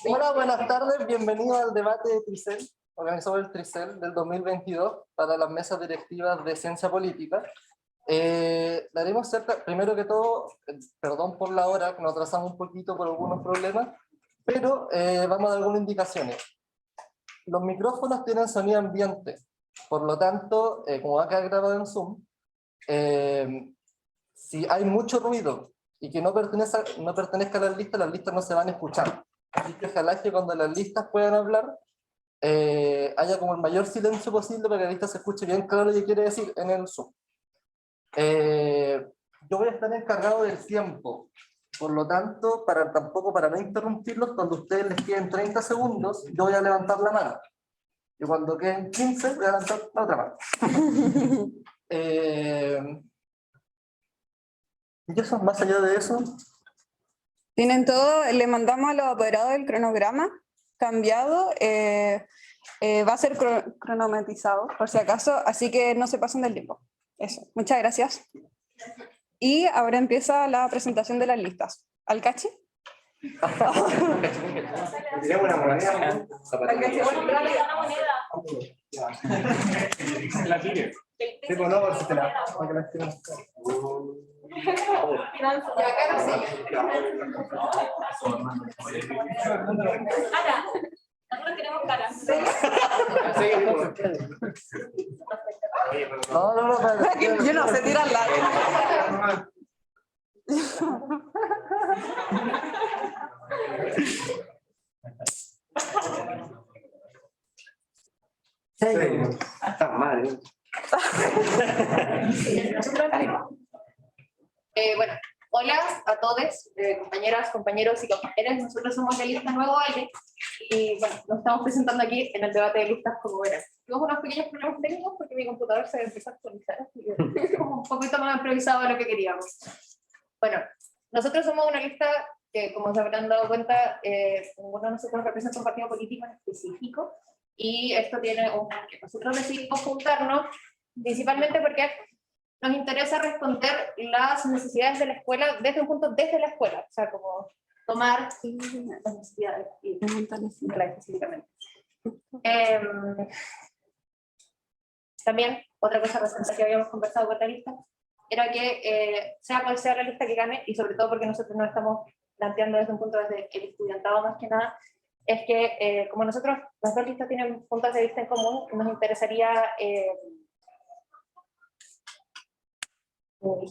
Hola, buenas tardes, bienvenido al debate de Tricel, organizado el Tricel del 2022 para las mesas directivas de ciencia política. Daremos primero que todo, perdón por la hora, que nos atrasamos un poquito por algunos problemas, pero vamos a dar algunas indicaciones. Los micrófonos tienen sonido ambiente, por lo tanto, como va a quedar grabado en Zoom, si hay mucho ruido y que no pertenezca a las listas no se van a escuchar. Así que ojalá que cuando las listas puedan hablar, haya como el mayor silencio posible para que la lista se escuche bien claro lo que quiere decir en el Zoom. Yo voy a estar encargado del tiempo, por lo tanto, tampoco para no interrumpirlos, cuando a ustedes les queden 30 segundos, yo voy a levantar la mano. Y cuando queden 15, voy a levantar la otra mano. ¿Y eso? Más allá de eso... Tienen todo, le mandamos a los apoderados el cronograma cambiado, va a ser cronometrizado por si acaso, así que no se pasen del tiempo. Eso, muchas gracias. Y ahora empieza la presentación de las listas. ¿Alcachi? Sería una moneda. La tire. Sí, pues no, si te la tiras. Nosotros queremos cara. No, yo no sé tirarla. Está mal. Bueno, hola a todos, compañeras, compañeros y compañeras. Nosotros somos de Lista Nuevo Aire y bueno, nos estamos presentando aquí en el debate de listas como verán. Tuvimos unos pequeños problemas técnicos porque mi computador se empezó a actualizar, así que como un poquito más improvisado de lo que queríamos. Bueno, nosotros somos una lista que, como se habrán dado cuenta, ninguno de nosotros representa un partido político en específico, y esto tiene un porqué. Nosotros decidimos juntarnos principalmente porque nos interesa responder las necesidades de la escuela desde un punto desde la escuela, o sea, como tomar las necesidades y específicamente. También, otra cosa reciente que habíamos conversado con la lista, era que sea cual sea la lista que gane, y sobre todo porque nosotros nos estamos planteando desde un punto desde el estudiantado más que nada, es que como nosotros, las dos listas tienen puntos de vista en común, nos interesaría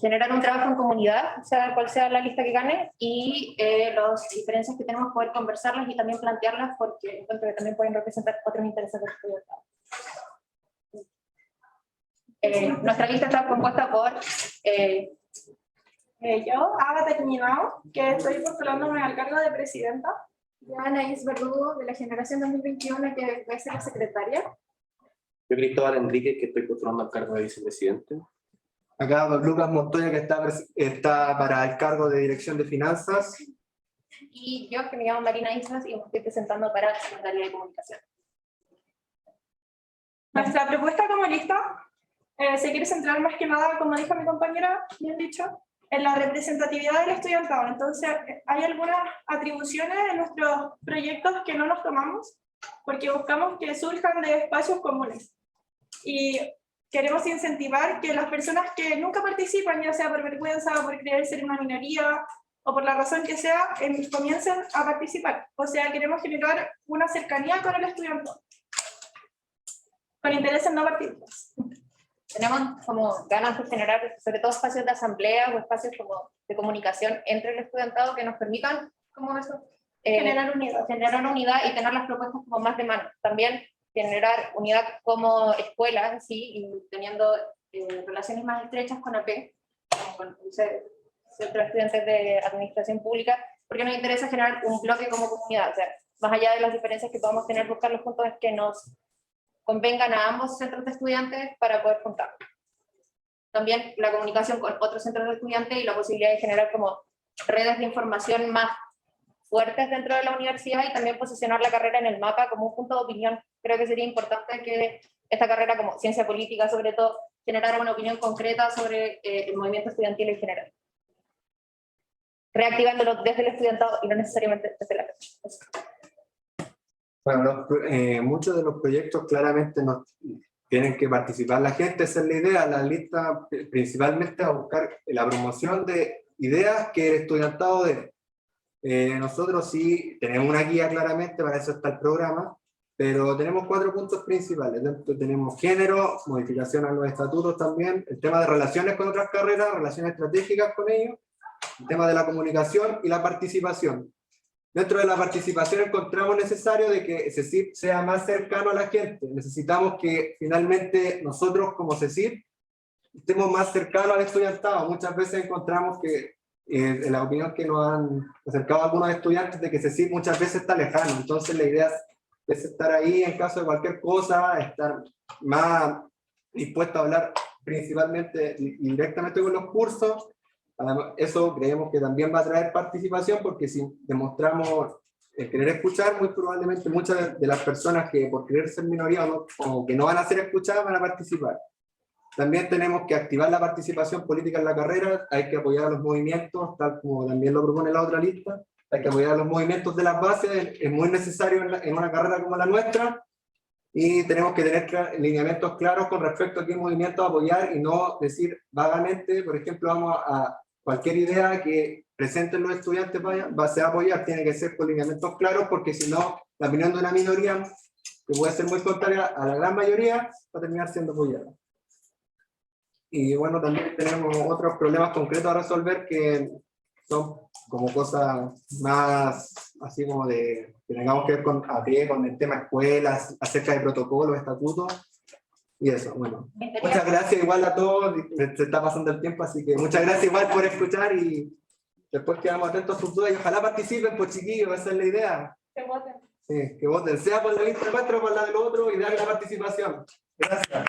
generar un trabajo en comunidad, sea cual sea la lista que gane, y las diferencias que tenemos poder conversarlas y también plantearlas, porque encuentro que también pueden representar otros intereses del estudiantado. Nuestra lista está compuesta por yo, Ágata Quiñonao, que estoy postulándome al cargo de presidenta. Yo, Anaís Verdugo, de la generación 2021, que voy a ser la secretaria. Yo, Cristóbal Enrique, que estoy postulando al cargo de vicepresidente. Acá don Lucas Montoya, que está para el cargo de dirección de finanzas. Y yo, que me llamo Marina Islas, y me estoy presentando para la Secretaría de Comunicación. Nuestra propuesta como lista se quiere centrar más que nada, como dijo mi compañera, bien dicho, en la representatividad del estudiantado. Entonces, hay algunas atribuciones en nuestros proyectos que no nos tomamos, porque buscamos que surjan de espacios comunes. Y queremos incentivar que las personas que nunca participan, ya sea por vergüenza, por creer ser una minoría, o por la razón que sea, comiencen a participar. O sea, queremos generar una cercanía con el estudiantado, con intereses no partidistas. Tenemos como ganas de generar, sobre todo espacios de asamblea o espacios como de comunicación entre el estudiantado que nos permitan, como eso, generar unidad y tener las propuestas como más de mano. También generar unidad como escuela, sí, y teniendo relaciones más estrechas con AP, con el Centro de Estudiantes de Administración Pública, porque nos interesa generar un bloque como comunidad. O sea, más allá de las diferencias que podamos tener, buscar los puntos que nos convengan a ambos centros de estudiantes para poder juntar. También la comunicación con otros centros de estudiantes y la posibilidad de generar como redes de información más fuertes dentro de la universidad, y también posicionar la carrera en el mapa como un punto de opinión. Creo que sería importante que esta carrera, como ciencia política sobre todo, generara una opinión concreta sobre el movimiento estudiantil en general, reactivándolo desde el estudiantado y no necesariamente desde la casa. Bueno, muchos de los proyectos claramente tienen que participar la gente, esa es la idea, la lista principalmente a buscar la promoción de ideas que el estudiantado dé. Nosotros sí tenemos una guía claramente, para eso está el programa, pero tenemos 4 puntos principales. Dentro tenemos género, modificación a los estatutos también, el tema de relaciones con otras carreras, relaciones estratégicas con ellos, el tema de la comunicación y la participación. Dentro de la participación encontramos necesario de que CECIP sea más cercano a la gente. Necesitamos que finalmente nosotros como CECIP estemos más cercanos al estudiantado. Muchas veces encontramos que en la opinión que nos han acercado algunos estudiantes de que CECIP muchas veces está lejano. Entonces la idea es estar ahí en caso de cualquier cosa, estar más dispuesto a hablar principalmente y directamente con los cursos. Además, eso creemos que también va a traer participación, porque si demostramos el querer escuchar, muy probablemente muchas de las personas que por querer ser minoría o que no van a ser escuchadas van a participar. También tenemos que activar la participación política en la carrera, hay que apoyar a los movimientos, tal como también lo propone la otra lista, hay que apoyar a los movimientos de las bases, es muy necesario en una carrera como la nuestra, y tenemos que tener lineamientos claros con respecto a qué movimientos apoyar y no decir vagamente, por ejemplo, vamos a cualquier idea que presenten los estudiantes va a ser apoyar, tiene que ser con lineamientos claros, porque si no, la opinión de una minoría, que puede ser muy contraria a la gran mayoría, va a terminar siendo apoyada. Y bueno, también tenemos otros problemas concretos a resolver que son como cosas más, así como que tengamos que ver con el tema escuelas, acerca de protocolos, estatutos, y eso, bueno. Muchas gracias igual a todos, se está pasando el tiempo, así que muchas gracias igual por escuchar y después quedamos atentos a sus dudas y ojalá participen, pues chiquillos, esa es la idea. Que voten. Sí, que voten, sea por la lista nuestra o por la del otro y darle la participación. Gracias.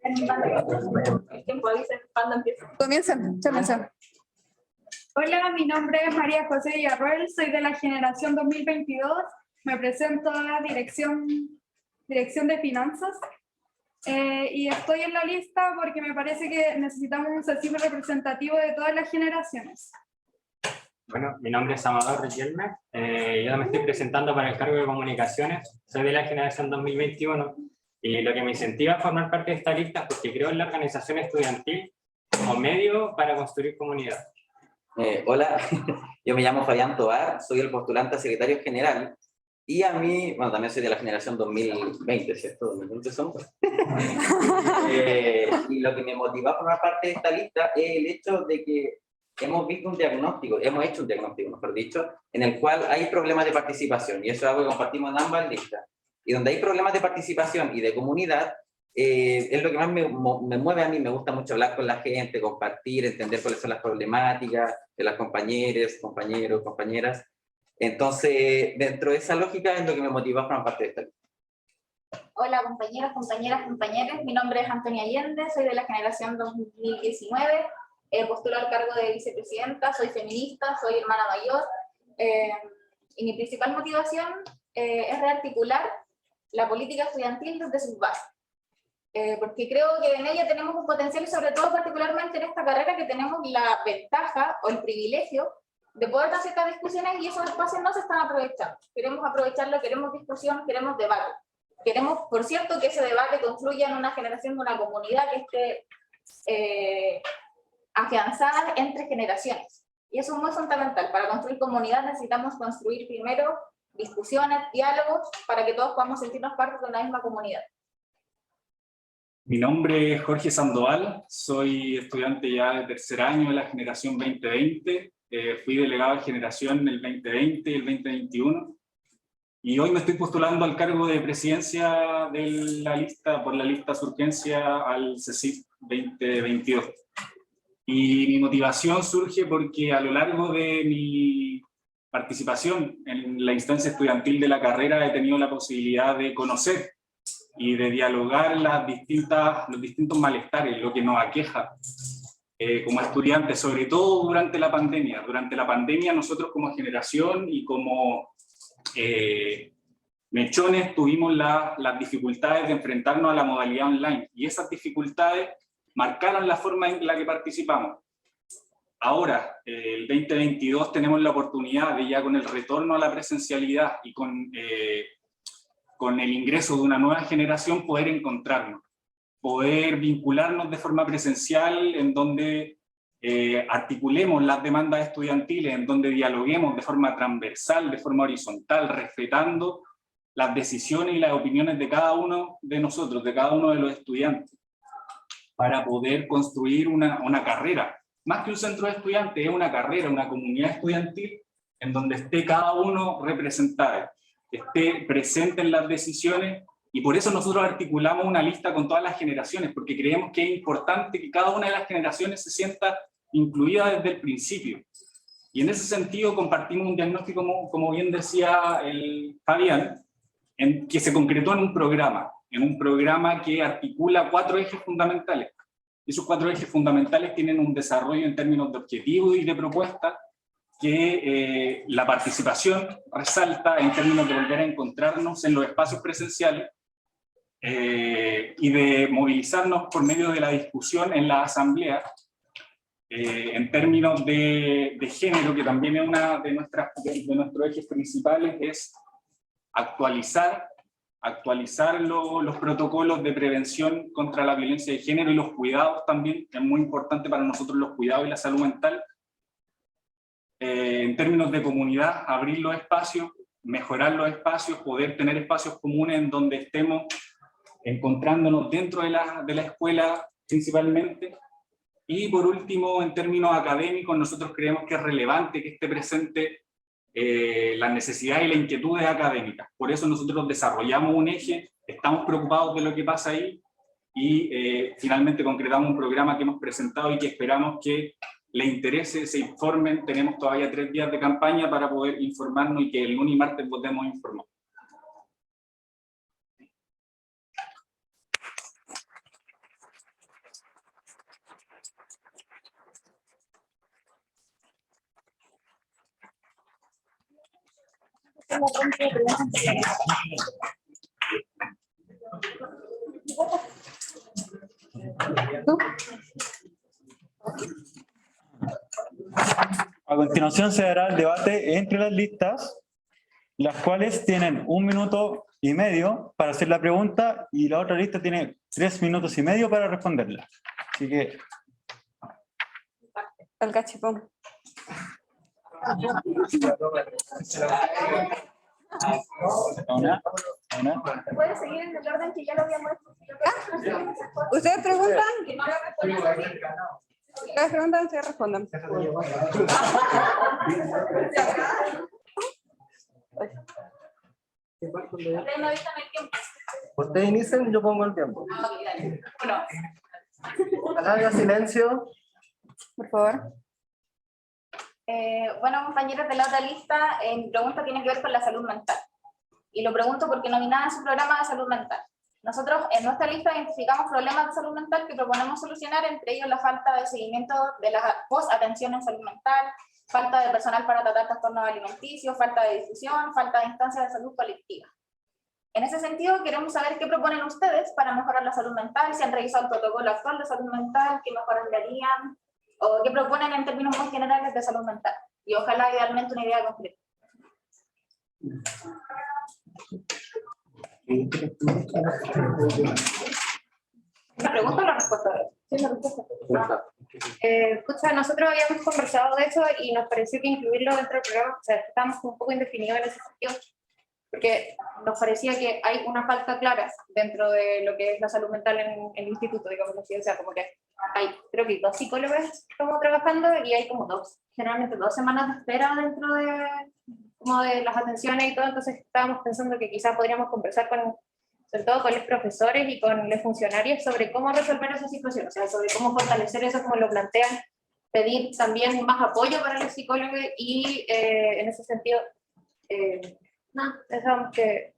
El tiempo avisa cuando empieza. Comienza. Hola, mi nombre es María José Villarroel, soy de la generación 2022. Me presento a la dirección de finanzas y estoy en la lista porque me parece que necesitamos un CECIP representativo de todas las generaciones. Bueno, mi nombre es Amador Riquelme, yo me estoy presentando para el cargo de comunicaciones, soy de la generación 2021 y lo que me incentiva a formar parte de esta lista es porque creo en la organización estudiantil como medio para construir comunidad. Hola, yo me llamo Fabián Tobar, soy el postulante a secretario general y a mí, bueno, también soy de la generación 2020, ¿cierto? 2020 somos. Y lo que me motivó a formar parte de esta lista es el hecho de que hemos hecho un diagnóstico, mejor dicho, en el cual hay problemas de participación, y eso es algo que compartimos en ambas listas. Y donde hay problemas de participación y de comunidad, es lo que más me mueve a mí. Me gusta mucho hablar con la gente, compartir, entender cuáles son las problemáticas de las compañeras, compañeros, compañeras. Entonces, dentro de esa lógica es lo que me motiva a formar parte de esta lista. Hola compañeros, mi nombre es Antonia Allende, soy de la generación 2019, postulo al cargo de vicepresidenta, soy feminista, soy hermana mayor, y mi principal motivación es rearticular la política estudiantil desde sus bases. Porque creo que en ella tenemos un potencial, y sobre todo particularmente en esta carrera, que tenemos la ventaja o el privilegio de poder hacer estas discusiones, y esos espacios no se están aprovechando. Queremos aprovecharlo, queremos discusión, queremos debate. Queremos, por cierto, que ese debate confluya en una generación de una comunidad que esté afianzada entre generaciones. Y eso es muy fundamental. Para construir comunidad necesitamos construir primero discusiones, diálogos, para que todos podamos sentirnos parte de una misma comunidad. Mi nombre es Jorge Sandoval, soy estudiante ya de tercer año de la generación 2020, fui delegado de generación en el 2020 y el 2021, y hoy me estoy postulando al cargo de presidencia de la lista, por la lista Surgencia al CECIP 2022. Y mi motivación surge porque a lo largo de mi participación en la instancia estudiantil de la carrera he tenido la posibilidad de conocer y de dialogar los distintos malestares, lo que nos aqueja como estudiantes, sobre todo durante la pandemia. Durante la pandemia nosotros como generación y como mechones tuvimos las dificultades de enfrentarnos a la modalidad online, y esas dificultades marcaron la forma en la que participamos. Ahora, el 2022 tenemos la oportunidad de, ya con el retorno a la presencialidad y con el ingreso de una nueva generación, poder encontrarnos, poder vincularnos de forma presencial, en donde articulemos las demandas estudiantiles, en donde dialoguemos de forma transversal, de forma horizontal, respetando las decisiones y las opiniones de cada uno de nosotros, de cada uno de los estudiantes, para poder construir una carrera. Más que un centro de estudiantes, es una carrera, una comunidad estudiantil, en donde esté cada uno representado, esté presente en las decisiones, y por eso nosotros articulamos una lista con todas las generaciones, porque creemos que es importante que cada una de las generaciones se sienta incluida desde el principio. Y en ese sentido compartimos un diagnóstico, como bien decía el Fabián, que se concretó en un programa que articula 4 ejes fundamentales. Esos 4 ejes fundamentales tienen un desarrollo en términos de objetivos y de propuestas, que la participación resalta en términos de volver a encontrarnos en los espacios presenciales, y de movilizarnos por medio de la discusión en la asamblea, en términos de género, que también es una de nuestros ejes principales, es actualizar los protocolos de prevención contra la violencia de género y los cuidados también, que es muy importante para nosotros los cuidados y la salud mental. En términos de comunidad, abrir los espacios, mejorar los espacios, poder tener espacios comunes en donde estemos encontrándonos dentro de la escuela principalmente. Y por último, en términos académicos, nosotros creemos que es relevante que esté presente las necesidades y las inquietudes académicas. Por eso nosotros desarrollamos un eje, estamos preocupados de lo que pasa ahí, y finalmente concretamos un programa que hemos presentado y que esperamos que les interese, se informen. Tenemos todavía 3 días de campaña para poder informarnos y que el lunes y martes podemos informar. A continuación se dará el debate entre las listas, las cuales tienen 1 minuto y medio para hacer la pregunta, y la otra lista tiene 3 minutos y medio para responderla. Así que... El cachipón. ¿Puedes seguir en el orden que ya lo habíamos hecho? ¿Ustedes preguntan? Ustedes preguntan, ustedes respondan. Ustedes inician, yo pongo el tiempo. Haga silencio. Por favor. Bueno, compañeros de la otra lista, mi pregunta tiene que ver con la salud mental. Y lo pregunto porque nominada en su programa de salud mental. Nosotros en nuestra lista identificamos problemas de salud mental que proponemos solucionar, entre ellos la falta de seguimiento de la post-atención en salud mental, falta de personal para tratar trastornos alimenticios, falta de difusión, falta de instancias de salud colectiva. En ese sentido, queremos saber qué proponen ustedes para mejorar la salud mental, si han revisado el protocolo actual de salud mental, qué mejoras le harían, o qué proponen en términos muy generales de salud mental. Y ojalá idealmente una idea concreta. ¿La pregunta o la respuesta? Sí, la respuesta. Escucha, nosotros habíamos conversado de eso y nos pareció que incluirlo dentro del programa, o sea, estábamos un poco indefinidos en ese sentido, porque nos parecía que hay una falta clara dentro de lo que es la salud mental en el instituto, digamos así, o sea, como que hay, creo que 2 psicólogos como trabajando y hay como generalmente 2 semanas de espera dentro de, como de las atenciones y todo, entonces estábamos pensando que quizás podríamos conversar sobre todo con los profesores y con los funcionarios sobre cómo resolver esa situación, o sea, sobre cómo fortalecer eso como lo plantean, pedir también más apoyo para los psicólogos y en ese sentido, pensamos que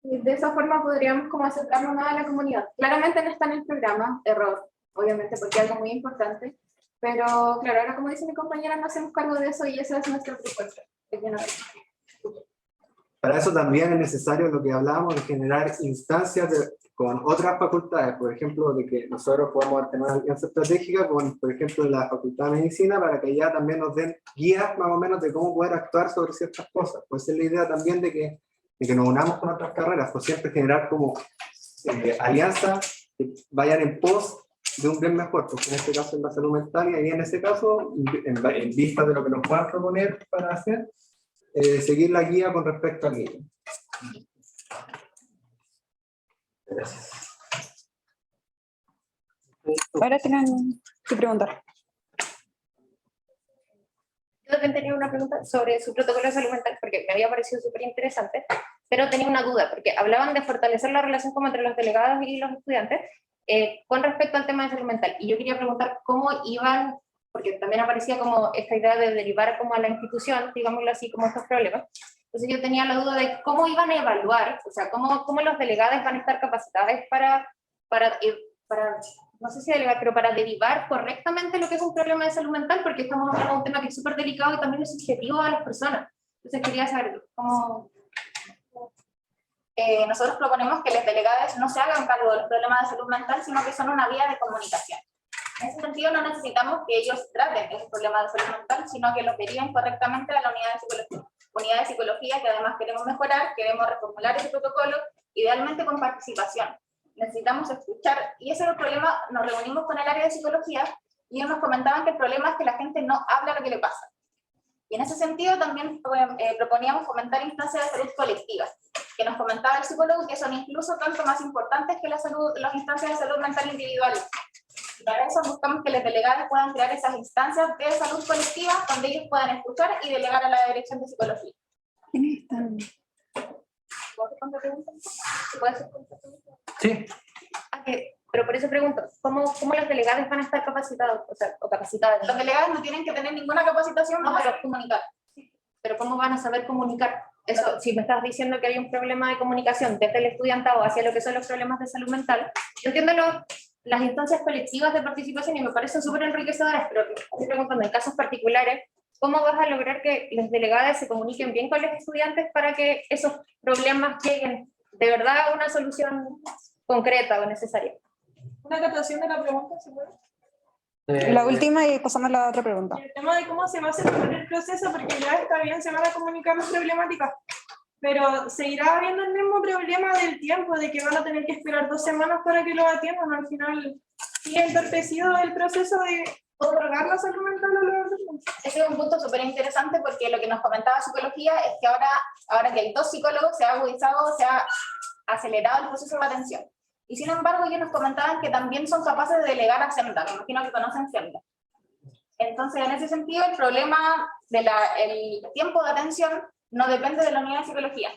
de esa forma podríamos como acercarnos más a la comunidad. Claramente no está en el programa, error, obviamente, porque es algo muy importante, pero claro, ahora como dice mi compañera, no hacemos cargo de eso y esa es nuestra propuesta. para eso también es necesario lo que hablábamos de generar instancias con otras facultades, por ejemplo, de que nosotros podamos tener una alianza estratégica con, por ejemplo, la Facultad de Medicina, para que ya también nos den guías más o menos de cómo poder actuar sobre ciertas cosas. Pues es la idea también de que nos unamos con otras carreras, pues siempre generar como alianzas que vayan en pos de un bien mejor, porque en este caso es la salud mental, y ahí en ese caso, en vista de lo que nos puedan proponer para hacer, seguir la guía con respecto a ello. Gracias. Ahora tienen que preguntar. Yo también tenía una pregunta sobre su protocolo de salud mental, porque me había parecido súper interesante, pero tenía una duda, porque hablaban de fortalecer la relación como entre los delegados y los estudiantes con respecto al tema de salud mental. Y yo quería preguntar cómo iban, porque también aparecía como esta idea de derivar como a la institución, digámoslo así, como estos problemas. Entonces yo tenía la duda de cómo iban a evaluar, o sea, cómo los delegados van a estar capacitados para no sé si delegar, pero para derivar correctamente lo que es un problema de salud mental, porque estamos hablando de un tema que es súper delicado y también es subjetivo a las personas. Entonces quería saber cómo... nosotros proponemos que los delegados no se hagan cargo de los problemas de salud mental, sino que son una vía de comunicación. En ese sentido no necesitamos que ellos traten esos problemas de salud mental, sino que los deriven correctamente a la unidad de psicología, que además queremos mejorar, queremos reformular ese protocolo, idealmente con participación. Necesitamos escuchar, y ese es el problema. Nos reunimos con el área de psicología y ellos nos comentaban que el problema es que la gente no habla lo que le pasa. Y en ese sentido también proponíamos fomentar instancias de salud colectivas, que nos comentaba el psicólogo que son incluso tanto más importantes que las instancias de salud mental individuales. Y para eso buscamos que los delegados puedan crear esas instancias de salud colectiva donde ellos puedan escuchar y delegar a la dirección de psicología. ¿Quiénes están? ¿Puedo hacer otra pregunta? ¿Puedo hacer otra pregunta? Sí. Pero por eso pregunto, ¿cómo los delegados van a estar capacitados? O capacitadas. Los delegados no tienen que tener ninguna capacitación para comunicar. Pero ¿cómo van a saber comunicar? Eso, si me estás diciendo que hay un problema de comunicación desde el estudiantado hacia lo que son los problemas de salud mental, yo entiendo las instancias colectivas de participación y me parecen súper enriquecedoras, pero estoy preguntando en casos particulares, ¿cómo vas a lograr que los delegados se comuniquen bien con los estudiantes para que esos problemas lleguen de verdad a una solución concreta o necesaria? Una acotación de la pregunta, ¿se puede? La última y pasamos a la otra pregunta. El tema de cómo se va a hacer el proceso, porque ya está bien, se van a comunicar las problemáticas, pero seguirá habiendo el mismo problema del tiempo, de que van a tener que esperar 2 semanas para que lo atiendan. Al final, sigue entorpecido el proceso de otorgar la salud mental a los alumnos. Ese es un punto súper interesante, porque lo que nos comentaba psicología es que ahora que hay 2 psicólogos, se ha agudizado, se ha acelerado el proceso de atención. Y sin embargo, ellos nos comentaban que también son capaces de delegar a SEMDA, me imagino que conocen SEMDA. Entonces, en ese sentido, el problema del tiempo de atención no depende de la unidad de psicología,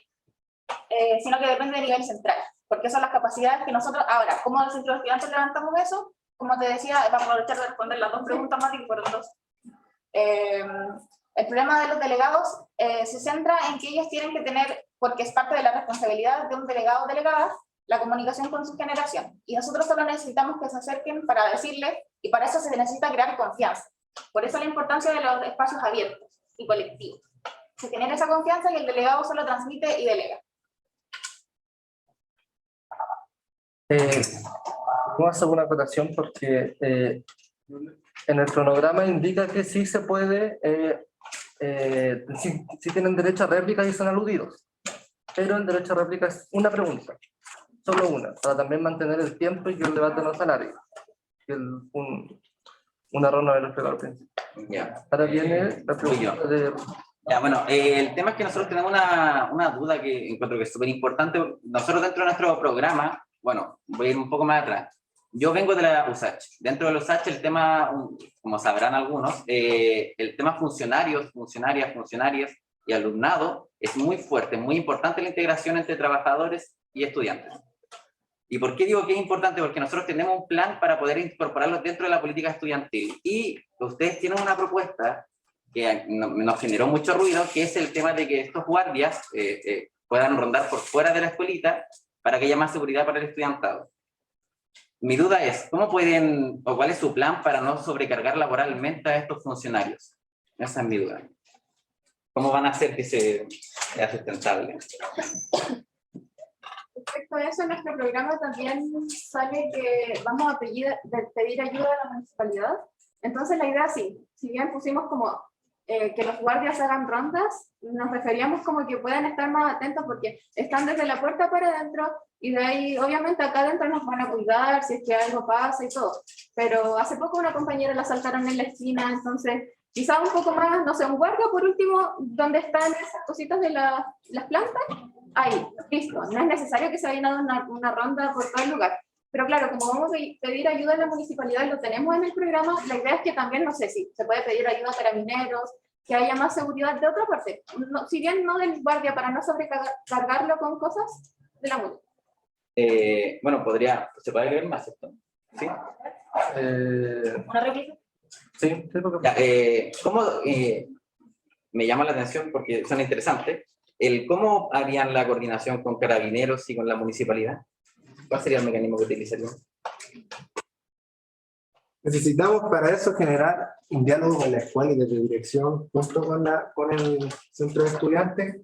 sino que depende del nivel central, porque son las capacidades que nosotros, ahora, ¿cómo los centros de estudiantes levantamos eso? Como te decía, vamos a aprovechar de responder las 2 preguntas más que fueron 2. El problema de los delegados se centra en que ellos tienen que tener, porque es parte de la responsabilidad de un delegado o delegada, la comunicación con su generación. Y nosotros solo necesitamos que se acerquen para decirles, y para eso se necesita crear confianza. Por eso la importancia de los espacios abiertos y colectivos. Se genera esa confianza y el delegado solo transmite y delega. Vamos a hacer una acotación porque en el cronograma indica que sí se puede, sí tienen derecho a réplica y son aludidos, pero el derecho a réplica es una pregunta, solo una, para también mantener el tiempo y que el debate no se alargue. Un error no haberlo explicado al principio. Ya. Ahora viene la pregunta de... Ya, bueno, el tema es que nosotros tenemos una duda que encuentro que es súper importante. Nosotros dentro de nuestro programa, bueno, voy a ir un poco más atrás. Yo vengo de la USACH. Dentro de la USACH el tema, como sabrán algunos, el tema funcionarios, funcionarias y alumnado es muy fuerte, muy importante la integración entre trabajadores y estudiantes. ¿Y por qué digo que es importante? Porque nosotros tenemos un plan para poder incorporarlos dentro de la política estudiantil. Y ustedes tienen una propuesta que nos generó mucho ruido, que es el tema de que estos guardias puedan rondar por fuera de la escuelita para que haya más seguridad para el estudiantado. Mi duda es, ¿cómo pueden, o cuál es su plan para no sobrecargar laboralmente a estos funcionarios? Esa es mi duda. ¿Cómo van a hacer que sea sustentable? Respecto a eso, en nuestro programa también sale que vamos a pedir ayuda a la municipalidad. Entonces la idea sí, si bien pusimos como que los guardias hagan rondas, nos referíamos como que puedan estar más atentos porque están desde la puerta para adentro y de ahí obviamente acá adentro nos van a cuidar si es que algo pasa y todo. Pero hace poco una compañera la asaltaron en la esquina, entonces quizá un poco más, no sé, un guardia por último, donde están esas cositas de las plantas, ahí, listo. No es necesario que se vayan a dar una ronda por todo el lugar. Pero claro, como vamos a pedir ayuda a la municipalidad y lo tenemos en el programa, la idea es que también, no sé si se puede pedir ayuda a carabineros, que haya más seguridad de otra parte. No, si bien no del guardia, para no sobrecargarlo con cosas de la multa. Bueno, se puede agregar más esto. ¿Sí? ¿Una réplica? Sí, ¿Cómo me llama la atención porque son interesantes? ¿Cómo harían la coordinación con carabineros y con la municipalidad? ¿Cuál sería el mecanismo que utilizarían? Necesitamos para eso generar un diálogo con la escuela y desde dirección, junto con el centro de estudiantes,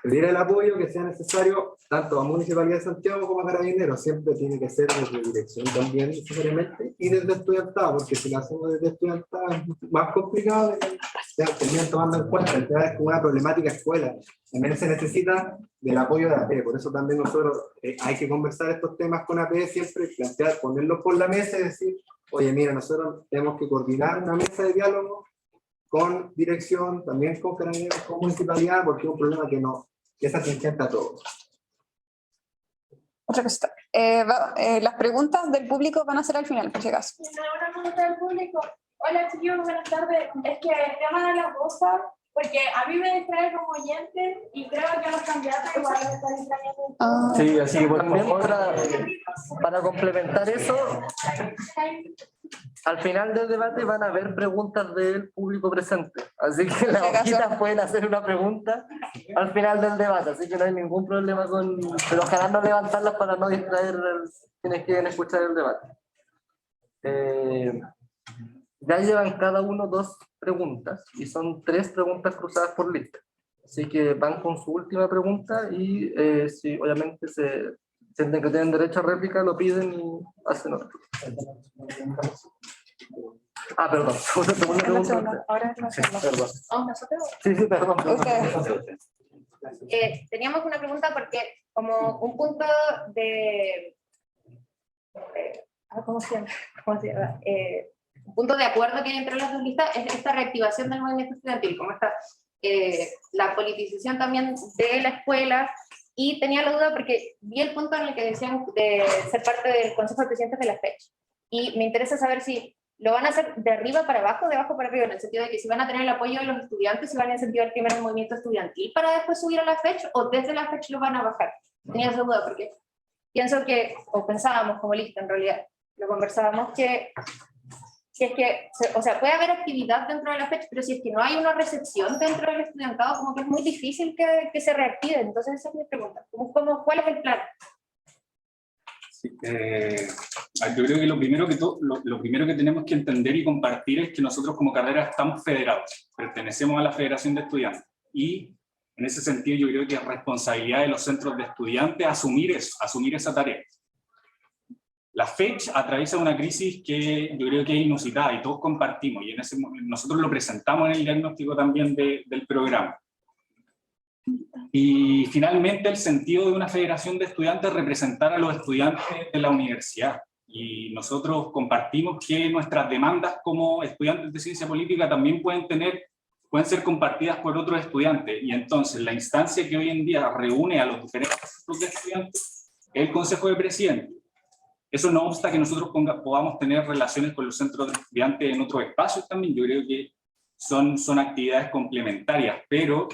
pedir el apoyo que sea necesario tanto a Municipalidad de Santiago como a Carabineros. Siempre tiene que ser desde dirección también necesariamente y desde estudiantado, porque si lo hacemos desde estudiantado es más complicado también tomando en cuenta el tema es como una problemática escuela. También se necesita del apoyo de AP, por eso también nosotros hay que conversar estos temas con AP siempre, plantear, ponerlos por la mesa y decir, oye mira, nosotros tenemos que coordinar una mesa de diálogo con dirección, también con Carabineros, con Municipalidad, porque es un problema que es atingente a todos. Otra cosita. Las preguntas del público van a ser al final, por si acaso. Una pregunta del público. Hola chicos, buenas tardes. Es que el tema de las bolsas, porque a mí me distrae como oyente y creo que a los candidatos igual me está distrayendo. Sí, así que también para complementar eso, al final del debate van a haber preguntas del público presente. Así que las hojitas pueden hacer una pregunta al final del debate, así que no hay ningún problema con... Pero ojalá no levantarlas para no distraer a quienes quieren escuchar el debate. Ya llevan cada uno 2 preguntas y son 3 preguntas cruzadas por lista. Así que van con su última pregunta y si obviamente se sienten que tienen derecho a réplica, lo piden y hacen otra. Ah, perdón. Segunda pregunta. Sí, perdón. Sí, perdón. Teníamos una pregunta porque como un punto de... ¿Cómo se llama? Un punto de acuerdo que hay entre las dos listas es esta reactivación del movimiento estudiantil, como está la politización también de la escuela, y tenía la duda porque vi el punto en el que decían de ser parte del Consejo de Presidentes de la FECH, y me interesa saber si lo van a hacer de arriba para abajo, de abajo para arriba, en el sentido de que si van a tener el apoyo de los estudiantes, si van a incentivar primero el movimiento estudiantil para después subir a la FECH, o desde la FECH lo van a bajar. Tenía esa duda porque pienso que, o pensábamos como lista en realidad, lo conversábamos que si es que, o sea, puede haber actividad dentro de la fecha, pero si es que no hay una recepción dentro del estudiantado, como que es muy difícil que se reactive. Entonces esa es mi pregunta. ¿Cuál es el plan? Sí, yo creo que lo primero que tenemos que entender y compartir es que nosotros como carrera estamos federados, pertenecemos a la Federación de Estudiantes, y en ese sentido yo creo que es responsabilidad de los centros de estudiantes asumir esa tarea. La FECH atraviesa una crisis que yo creo que es inusitada y todos compartimos, y nosotros lo presentamos en el diagnóstico también del programa. Y finalmente el sentido de una federación de estudiantes es representar a los estudiantes de la universidad, y nosotros compartimos que nuestras demandas como estudiantes de ciencia política también pueden ser compartidas por otros estudiantes, y entonces la instancia que hoy en día reúne a los diferentes grupos de estudiantes es el Consejo de Presidentes. Eso no obsta que nosotros podamos tener relaciones con los centros de estudiantes en otros espacios también. Yo creo que son actividades complementarias, pero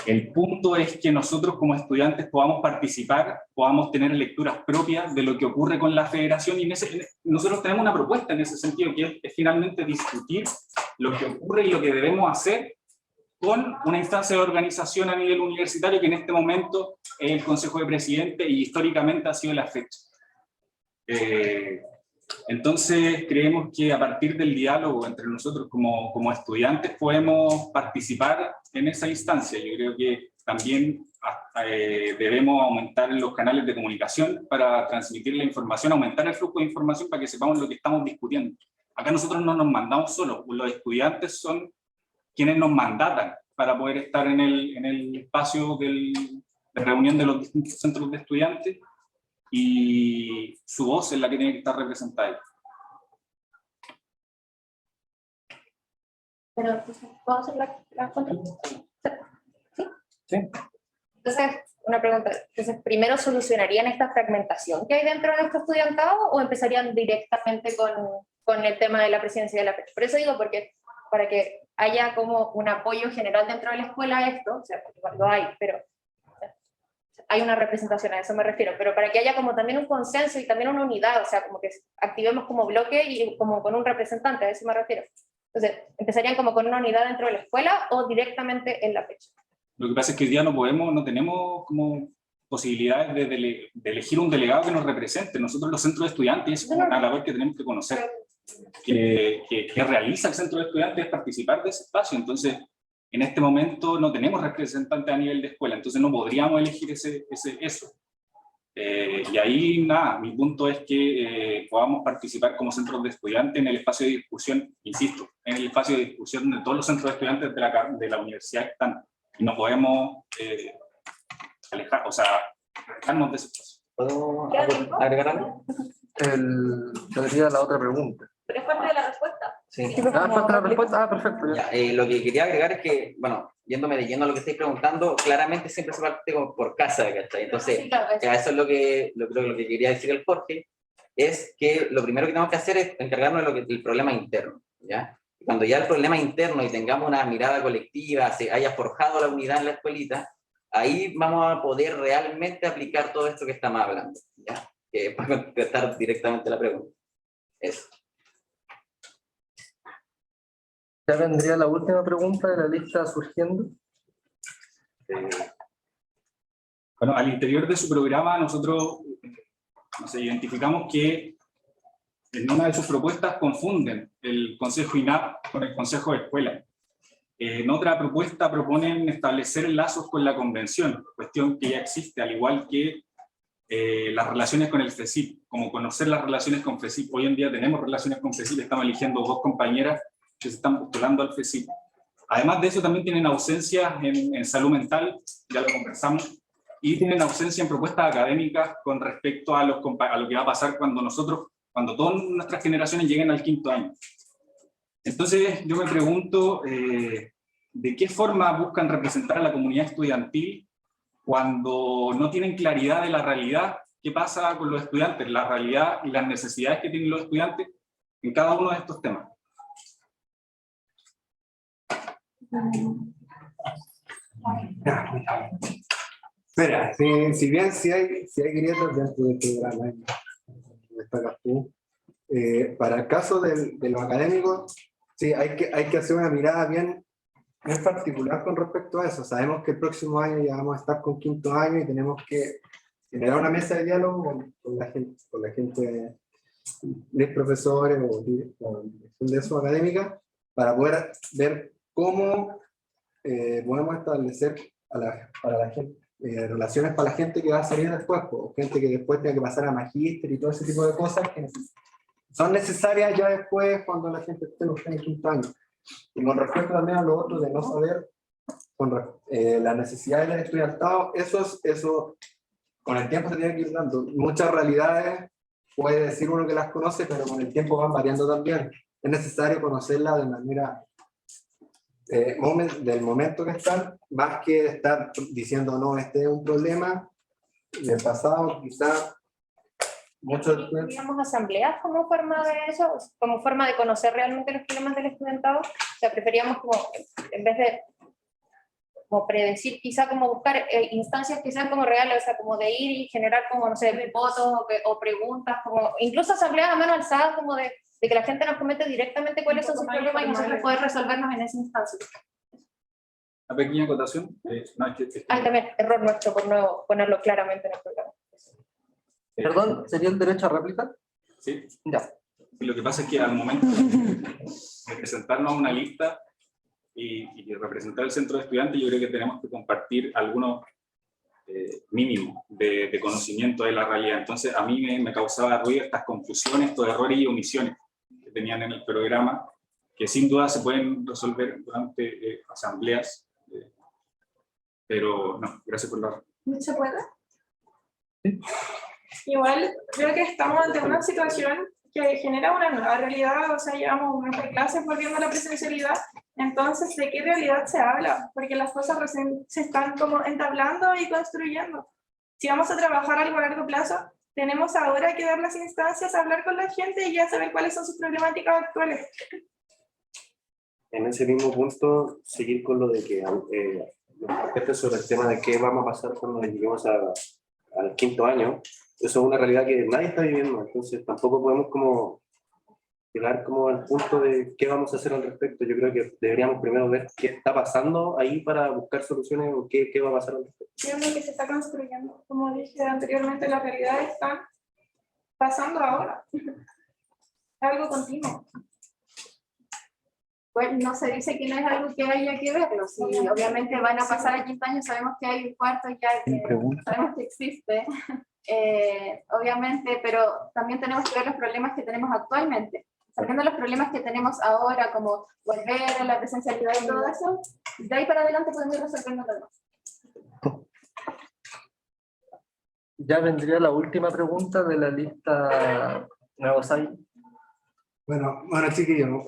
el punto es que nosotros como estudiantes podamos participar, podamos tener lecturas propias de lo que ocurre con la federación, y nosotros tenemos una propuesta en ese sentido, que es finalmente discutir lo que ocurre y lo que debemos hacer con una instancia de organización a nivel universitario que en este momento es el Consejo de Presidentes y históricamente ha sido la fecha. Entonces, creemos que a partir del diálogo entre nosotros como estudiantes podemos participar en esa instancia. Yo creo que también debemos aumentar los canales de comunicación para transmitir la información, aumentar el flujo de información para que sepamos lo que estamos discutiendo. Acá nosotros no nos mandamos solos, los estudiantes son quienes nos mandatan para poder estar en el espacio de reunión de los distintos centros de estudiantes, y su voz es la que tiene que estar representada. Pero entonces, ¿puedo hacer la contra? ¿Sí? Sí. Entonces, una pregunta. Entonces, ¿primero solucionarían esta fragmentación que hay dentro de nuestro estudiantado o empezarían directamente con el tema de la presidencia de la PEC? Por eso digo, porque para que haya como un apoyo general dentro de la escuela a esto, o sea, porque lo hay, pero hay una representación, a eso me refiero, pero para que haya como también un consenso y también una unidad, o sea, como que activemos como bloque y como con un representante, a eso me refiero. Entonces, ¿empezarían como con una unidad dentro de la escuela o directamente en la fecha? Lo que pasa es que hoy día no tenemos como posibilidades de elegir un delegado que nos represente. Nosotros los centros de estudiantes, es una labor que tenemos que conocer. Que realiza el centro de estudiantes es participar de ese espacio. Entonces, en este momento no tenemos representantes a nivel de escuela, entonces no podríamos elegir eso. Y ahí, nada, mi punto es que podamos participar como centros de estudiantes en el espacio de discusión, insisto, en el espacio de discusión de todos los centros de estudiantes de la universidad que están, y no podemos alejar, o sea, alejarnos de ese espacio. ¿Puedo agregar algo? Sería la otra pregunta. Pero es parte de la respuesta. Sí. Falta la respuesta. Perfecto. Ya, lo que quería agregar es que, bueno, yéndome de lleno a lo que estáis preguntando, claramente siempre se parte como por casa, ¿cachai? Entonces, Sí, claro, eso es lo que quería decir el Jorge, es que lo primero que tenemos que hacer es encargarnos del problema interno, ¿ya? Cuando ya el problema interno y tengamos una mirada colectiva, se haya forjado la unidad en la escuelita, ahí vamos a poder realmente aplicar todo esto que estamos hablando, ¿ya? Para contestar directamente la pregunta. Eso. Ya vendría la última pregunta de la lista surgiendo. Bueno, al interior de su programa nosotros identificamos que en una de sus propuestas confunden el Consejo INAP con el Consejo de Escuela. En otra propuesta proponen establecer lazos con la convención, cuestión que ya existe, al igual que las relaciones con el FECIP, como conocer las relaciones con FECIP. Hoy en día tenemos relaciones con FECIP, estamos eligiendo 2 compañeras que se están postulando al FECIP. Además de eso, también tienen ausencia en salud mental, ya lo conversamos, y tienen ausencia en propuestas académicas con respecto a lo que va a pasar cuando todas nuestras generaciones lleguen al 5º año. Entonces, yo me pregunto, ¿de qué forma buscan representar a la comunidad estudiantil cuando no tienen claridad de la realidad? ¿Qué pasa con los estudiantes? La realidad y las necesidades que tienen los estudiantes en cada uno de estos temas. Espera, si bien si hay grietas dentro del programa, destacas tú, para el caso de los académicos, sí, hay que hacer una mirada bien particular con respecto a eso. Sabemos que el próximo año ya vamos a estar con 5º año y tenemos que generar una mesa de diálogo con la gente, los profesores o dirección de su académica, para poder ver cómo podemos establecer para la gente, relaciones para la gente que va a salir después, o gente que después tenga que pasar a magíster y todo ese tipo de cosas que son necesarias ya después cuando la gente esté en el 5º año. Y con respecto también a lo otro de no saber las necesidades del estudiantado, eso con el tiempo se tiene que ir dando. Muchas realidades puede decir uno que las conoce, pero con el tiempo van variando también. Es necesario conocerlas de manera del momento que están, más que estar diciendo no, este es un problema del pasado, quizás muchos... ¿Teníamos asambleas como forma de eso, como forma de conocer realmente los problemas del estudiantado? O sea, preferíamos como, en vez de como predecir, quizá como buscar instancias que sean como reales, o sea, como de ir y generar como, no sé, votos o preguntas, como incluso asambleas a mano alzada, como de que la gente nos comente directamente cuáles son sus problemas y nosotros poder resolvernos en esa instancia. Una pequeña acotación. También, error nuestro por no ponerlo claramente en el programa. Perdón, ¿sería el derecho a réplica? Sí. Ya. Lo que pasa es que al momento de presentarnos a una lista y de representar el centro de estudiantes, yo creo que tenemos que compartir algunos mínimos de conocimiento de la realidad. Entonces, a mí me causaba ruido estas confusiones, estos errores y omisiones que tenían en el programa, que sin duda se pueden resolver durante asambleas. Pero no, gracias por la... ¿Se puede? Igual creo que estamos ante una situación que genera una nueva realidad, o sea, llevamos un mes de clases volviendo a la presencialidad, entonces, ¿de qué realidad se habla? Porque las cosas recién se están como entablando y construyendo. Si vamos a trabajar algo a largo plazo, tenemos ahora que dar las instancias, hablar con la gente y ya saber cuáles son sus problemáticas actuales. En ese mismo punto, seguir con lo de que sobre el tema de qué vamos a pasar cuando lleguemos al quinto año. Eso es una realidad que nadie está viviendo, entonces tampoco podemos como llegar como al punto de qué vamos a hacer al respecto. Yo creo que deberíamos primero ver qué está pasando ahí para buscar soluciones o qué va a pasar al respecto. Yo creo que se está construyendo, como dije anteriormente, la realidad está pasando ahora. Es algo continuo. Pues no se dice que no es algo que haya que verlo, sí, obviamente van a pasar a quinto año, sabemos que hay un cuarto ya que sabemos que existe, obviamente, pero también tenemos que ver los problemas que tenemos actualmente. Sabiendo los problemas que tenemos ahora, como volver a la presencialidad y todo eso, de ahí para adelante podemos ir resolviendo lo demás. Ya vendría la última pregunta de la lista. Bueno, chiquillos,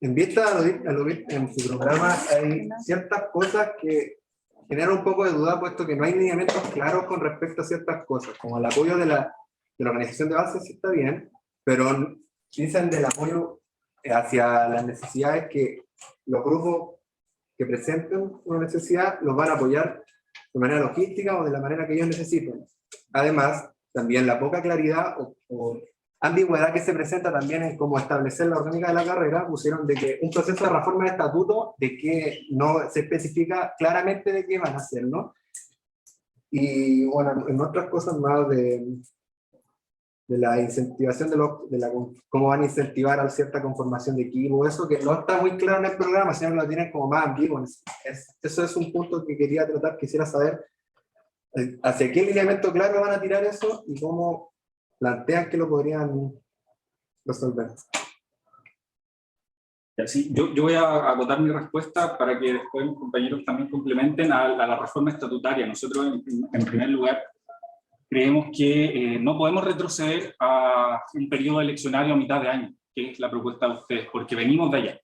en vista a lo visto en su programa, hay ciertas cosas que generan un poco de duda, puesto que no hay lineamientos claros con respecto a ciertas cosas, como el apoyo de la organización de base, sí está bien, pero dicen del apoyo hacia las necesidades que los grupos que presenten una necesidad los van a apoyar de manera logística o de la manera que ellos necesiten. Además, también la poca claridad o ambigüedad que se presenta también en cómo establecer la orgánica de la carrera, pusieron de que un proceso de reforma de estatuto, de que no se especifica claramente de qué van a hacer, ¿no? Y bueno, en otras cosas más de la incentivación cómo van a incentivar a cierta conformación de equipo, eso que no está muy claro en el programa, sino que lo tienen como más ambiguo. Eso es un punto que quería tratar, quisiera saber hacia qué lineamiento claro van a tirar eso y cómo plantean que lo podrían resolver. Sí, yo voy a acotar mi respuesta para que después mis compañeros también complementen a la reforma estatutaria. Nosotros, en primer lugar, creemos que no podemos retroceder a un periodo eleccionario a mitad de año, que es la propuesta de ustedes, porque venimos de allá.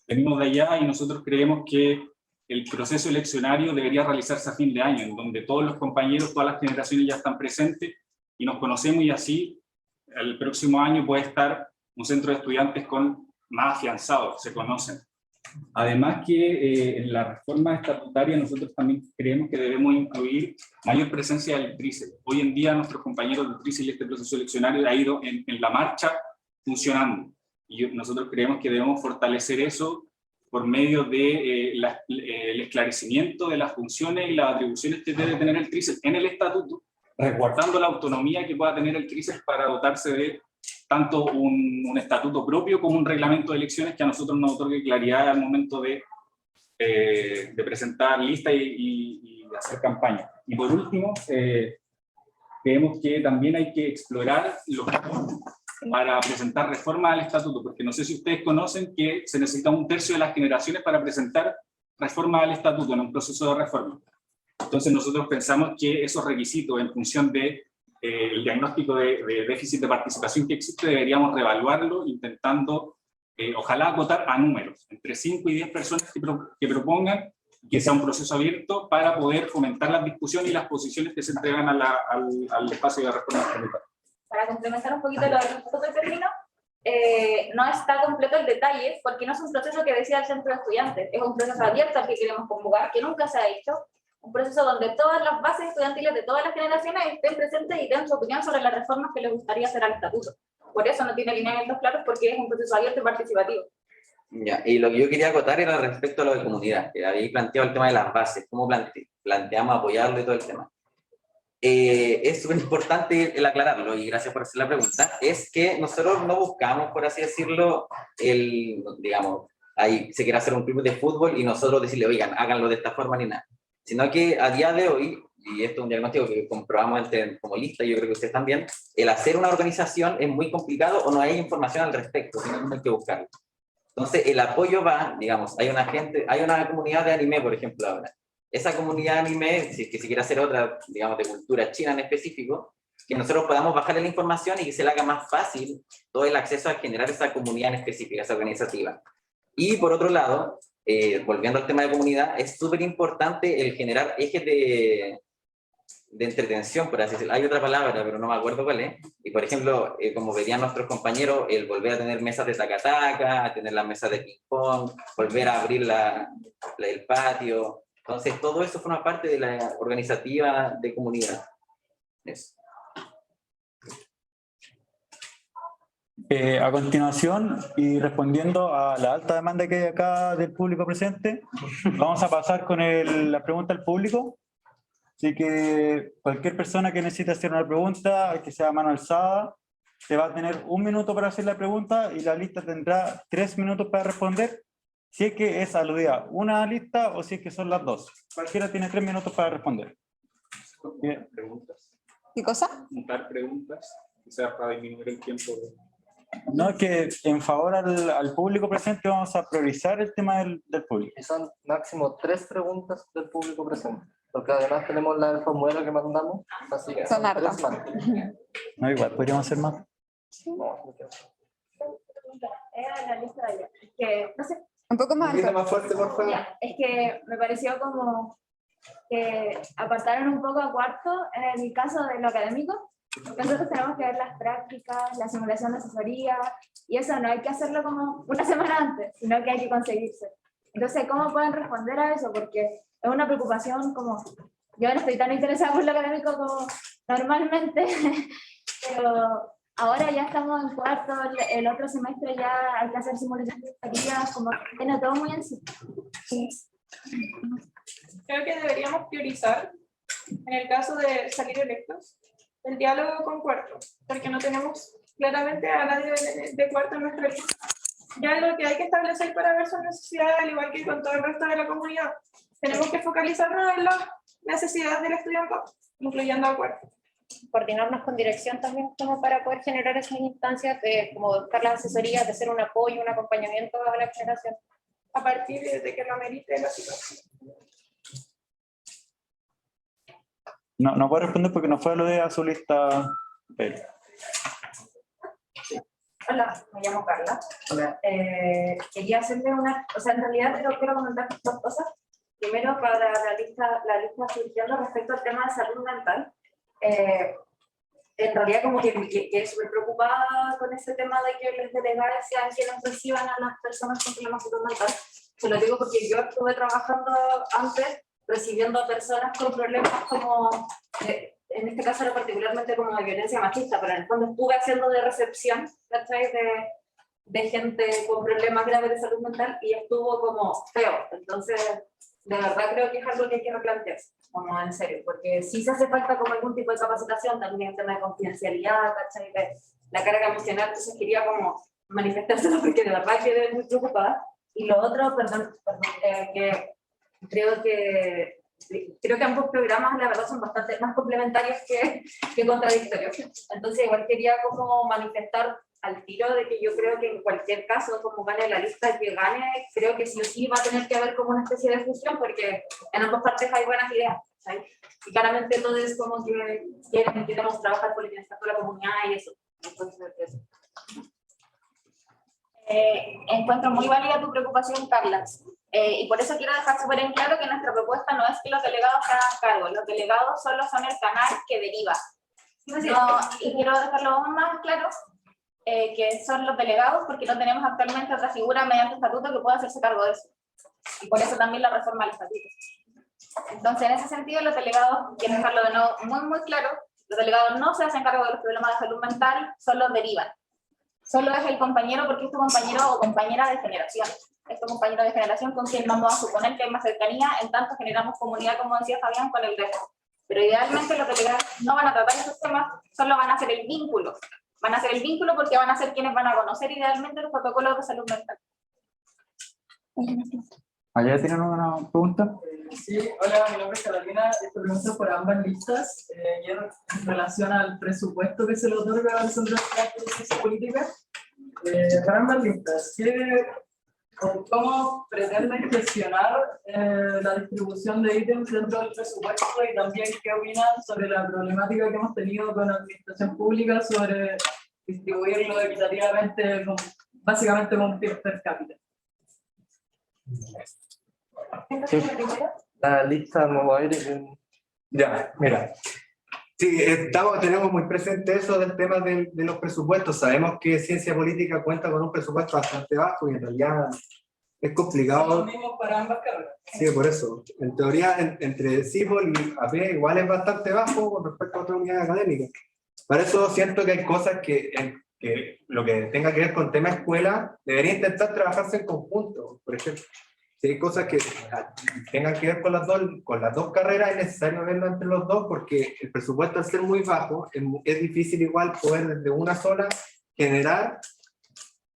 Venimos de allá y nosotros creemos que el proceso eleccionario debería realizarse a fin de año, en donde todos los compañeros, todas las generaciones ya están presentes y nos conocemos, y así el próximo año puede estar un centro de estudiantes más afianzado, se conocen. Además que en la reforma estatutaria nosotros también creemos que debemos incluir mayor presencia del TRICEL. Hoy en día nuestros compañeros del TRICEL y este proceso eleccionario ha ido en la marcha funcionando. Y nosotros creemos que debemos fortalecer eso por medio de el esclarecimiento de las funciones y las atribuciones que debe tener el TRICEL en el estatuto, resguardando la autonomía que pueda tener el TRICEL para dotarse de tanto un estatuto propio como un reglamento de elecciones que a nosotros nos otorgue claridad al momento de presentar listas y hacer campaña. Y por último, creemos que también hay que explorar los caminos para presentar reformas al estatuto, porque no sé si ustedes conocen que se necesita 1/3 de las generaciones para presentar reformas al estatuto en un proceso de reforma. Entonces nosotros pensamos que esos requisitos, en función de el diagnóstico de déficit de participación que existe, deberíamos reevaluarlo intentando, ojalá acotar a números, entre 5 y 10 personas que propongan, que sea un proceso abierto para poder fomentar las discusiones y las posiciones que se entregan al espacio de reforma. Para complementar un poquito lo que termino, no está completo el detalle, porque no es un proceso que decida el centro de estudiantes, es un proceso abierto al que queremos convocar, que nunca se ha hecho, un proceso donde todas las bases estudiantiles de todas las generaciones estén presentes y den su opinión sobre las reformas que les gustaría hacer al estatuto. Por eso no tiene lineamientos claros, porque es un proceso abierto y participativo. Ya, y lo que yo quería acotar era respecto a lo de comunidad, que habéis planteado el tema de las bases, cómo planteamos apoyarlo y todo el tema. es súper importante el aclararlo, y gracias por hacer la pregunta, es que nosotros no buscamos, por así decirlo, digamos, ahí se quiere hacer un club de fútbol y nosotros decirle, oigan, háganlo de esta forma ni nada, sino que a día de hoy, y esto es un diagnóstico que comprobamos como lista, yo creo que ustedes también, el hacer una organización es muy complicado o no hay información al respecto, sino que hay que buscarlo. Entonces, el apoyo va, digamos, hay una comunidad de anime, por ejemplo, ahora. Esa comunidad de anime, si se quiere hacer otra, digamos, de cultura china en específico, que nosotros podamos bajarle la información y que se le haga más fácil todo el acceso a generar esa comunidad en específica, esa organizativa. Y por otro lado, volviendo al tema de comunidad, es súper importante el generar ejes de entretención, por así decirlo. Hay otra palabra, pero no me acuerdo cuál es. Y por ejemplo, como verían nuestros compañeros, el volver a tener mesas de taca-taca, tener las mesas de ping-pong, volver a abrir el patio. Entonces, todo eso forma parte de la organizativa de comunidad. Eso. A continuación, y respondiendo a la alta demanda que hay acá del público presente, vamos a pasar con la pregunta al público. Así que cualquier persona que necesite hacer una pregunta, que sea a mano alzada, se va a tener 1 minuto para hacer la pregunta y la lista tendrá 3 minutos para responder. Si es que es aludida una lista o si es que son las dos. Cualquiera tiene 3 minutos para responder. Bien. ¿Preguntas? ¿Qué cosa? Juntar preguntas, quizás para disminuir el tiempo. No, es que en favor al público presente vamos a priorizar el tema del público. Y son máximo 3 preguntas del público presente, porque además tenemos el formulario que mandamos, así que Son 3 hartas. más. No, igual, podríamos hacer más. No, Era la lista de ayer. Es que, no sé, Un poco más Un poquito alto. más fuerte, por favor. ya, es que me pareció como que apartaron un poco a cuarto en el caso de lo académico. Nosotros tenemos que ver las prácticas, la simulación de asesoría, y eso no hay que hacerlo como una semana antes, sino que hay que conseguirse. Entonces, ¿cómo pueden responder a eso? Porque es una preocupación como, yo no estoy tan interesada por lo académico como normalmente, pero ahora ya estamos en cuarto, el otro semestre ya hay que hacer simulación de asesoría, como tiene todo muy en sí. Sí. Creo que deberíamos priorizar, en el caso de salir electos, el diálogo con cuarto, porque no tenemos claramente a nadie de cuarto en nuestra lista. Ya lo que hay que establecer para ver sus necesidades, al igual que con todo el resto de la comunidad. Tenemos que focalizarnos en las necesidades del estudiante, incluyendo a cuarto. Coordinarnos con dirección también como para poder generar esas instancias de como buscar las asesorías, de ser un apoyo, un acompañamiento a la generación. A partir de que lo merite la situación. No puedo responder porque no fue aludida a su lista. Pero. Hola, me llamo Carla. Hola. Quería hacerle o sea, en realidad quiero comentar 2 cosas. Primero, para la lista surgiendo respecto al tema de salud mental. En realidad como que es súper preocupada con ese tema de que los delegados sean quienes reciban a las personas con problemas de salud mental. Se lo digo porque yo estuve trabajando antes recibiendo a personas con problemas como, en este caso era particularmente como de violencia machista, pero en el fondo estuve haciendo de recepción, ¿cachai? De gente con problemas graves de salud mental y estuvo como feo. Entonces, de verdad creo que es algo que hay que replantearse, como en serio, porque sí se hace falta como algún tipo de capacitación, también el tema de confidencialidad, ¿cachai? De la carga emocional, entonces quería como manifestárselo porque de verdad quedé muy preocupada. Y lo otro, que creo que ambos programas la verdad son bastante más complementarios que contradictorios. Entonces igual quería como manifestar al tiro de que yo creo que en cualquier caso, como gane la lista que gane, creo que sí o sí va a tener que haber como una especie de fusión porque en ambas partes hay buenas ideas, ¿sabes? Y claramente todos como que queremos trabajar por el bienestar de la comunidad y eso. Entonces, eso. Encuentro muy válida tu preocupación, Carla. Y por eso quiero dejar súper en claro que nuestra propuesta no es que los delegados se hagan cargo, los delegados solo son el canal que deriva. No, y quiero dejarlo aún más claro, que son los delegados porque no tenemos actualmente otra figura mediante estatuto que pueda hacerse cargo de eso. Y por eso también la reforma al estatuto. Entonces, en ese sentido, los delegados, quiero dejarlo de nuevo muy, muy claro, los delegados no se hacen cargo de los problemas de salud mental, solo derivan. Solo es el compañero porque es tu compañero o compañera de generación. Es tu compañero de generación con quien vamos a suponer que hay más cercanía, en tanto generamos comunidad, como decía Fabián, con el resto. Pero idealmente los delegados no van a tratar esos temas, solo van a hacer el vínculo. Van a hacer el vínculo porque van a ser quienes van a conocer idealmente los protocolos de salud mental. ¿Allá tienen una pregunta? Sí, hola, mi nombre es Carolina. Esta pregunta es por ambas listas. Y en relación al presupuesto que se le otorga al Centro de Ciencia Política, para ambas listas, ¿cómo pretenden gestionar la distribución de ítems dentro del presupuesto? Y también, ¿qué opinan sobre la problemática que hemos tenido con la administración pública sobre distribuirlo equitativamente, básicamente con un PIB per cápita? Sí. La lista no va a ir. Ya, mira. Sí, tenemos muy presente eso del tema de los presupuestos. Sabemos que ciencia política cuenta con un presupuesto bastante bajo y en realidad es complicado. Son los mismos para ambas carreras. Sí, por eso. En teoría, entre CIPOL y AP igual es bastante bajo con respecto a otras unidades académicas. Para eso siento que hay cosas que lo que tenga que ver con tema escuela debería intentar trabajarse en conjunto. Por ejemplo, si hay cosas que tengan que ver con las dos carreras, es necesario verlo entre los dos porque el presupuesto al ser muy bajo es difícil igual poder desde una sola generar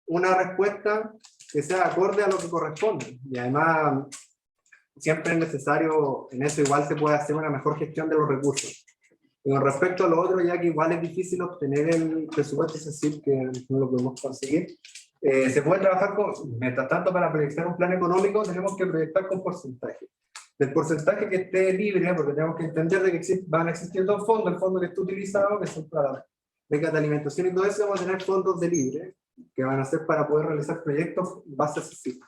una respuesta que sea acorde a lo que corresponde. Y además siempre es necesario, en eso igual se puede hacer una mejor gestión de los recursos. Y con respecto a lo otro, ya que igual es difícil obtener el presupuesto, es decir, que no lo podemos conseguir, se puede trabajar mientras tanto para proyectar un plan económico, tenemos que proyectar con porcentaje. Del porcentaje que esté libre, porque tenemos que entender de que van a existir dos fondos, el fondo que está utilizado, que son para becas de alimentación y todo eso, vamos a tener fondos de libre, que van a ser para poder realizar proyectos bases así.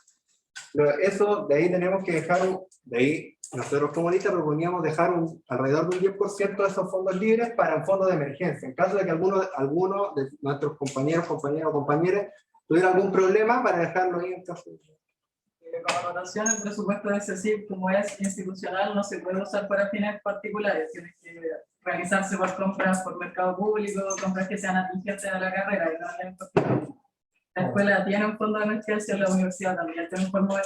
Pero eso, de ahí tenemos que dejar, de ahí nosotros como lista proponíamos dejar alrededor de un 10% de esos fondos libres para un fondo de emergencia. En caso de que alguno de nuestros compañeras tuviera algún problema, para dejarlo ahí en caso de... Como anotación, el presupuesto de CECIP, como es institucional, no se puede usar para fines particulares. Tiene que realizarse por compras por mercado público, compras que sean atingentes a la carrera. Y no la escuela tiene un fondo de emergencia, la universidad también tiene un fondo de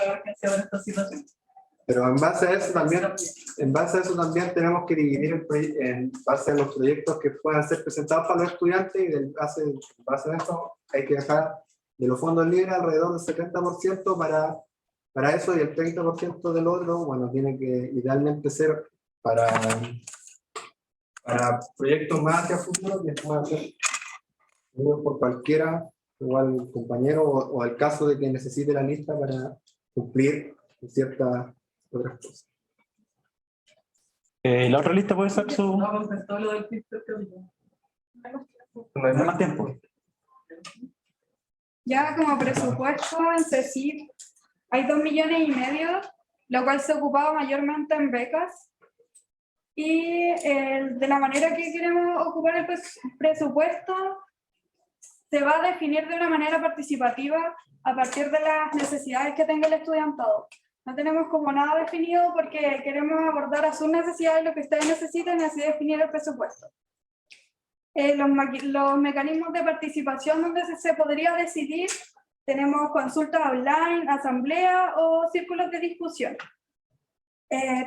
emergencia para esta situación. Pero en base a eso también tenemos que dividir en base a los proyectos que puedan ser presentados para los estudiantes y en base a eso hay que dejar de los fondos libres alrededor del 70% para eso y el 30% del otro, bueno, tiene que idealmente ser para proyectos más hacia futuro que puedan ser por cualquiera, igual compañero o al caso de que necesite la lista para cumplir ciertas otras cosas. ¿La otra lista puede ser su...? No contestó lo del PIB per cápita. No hay más tiempo. Ya como presupuesto en CECIP hay 2,5 millones, lo cual se ocupaba mayormente en becas. Y de la manera que queremos ocupar el presupuesto, se va a definir de una manera participativa a partir de las necesidades que tenga el estudiantado. No tenemos como nada definido porque queremos abordar a sus necesidades lo que ustedes necesiten y así definir el presupuesto. Los mecanismos de participación donde se podría decidir, tenemos consultas online, asamblea o círculos de discusión.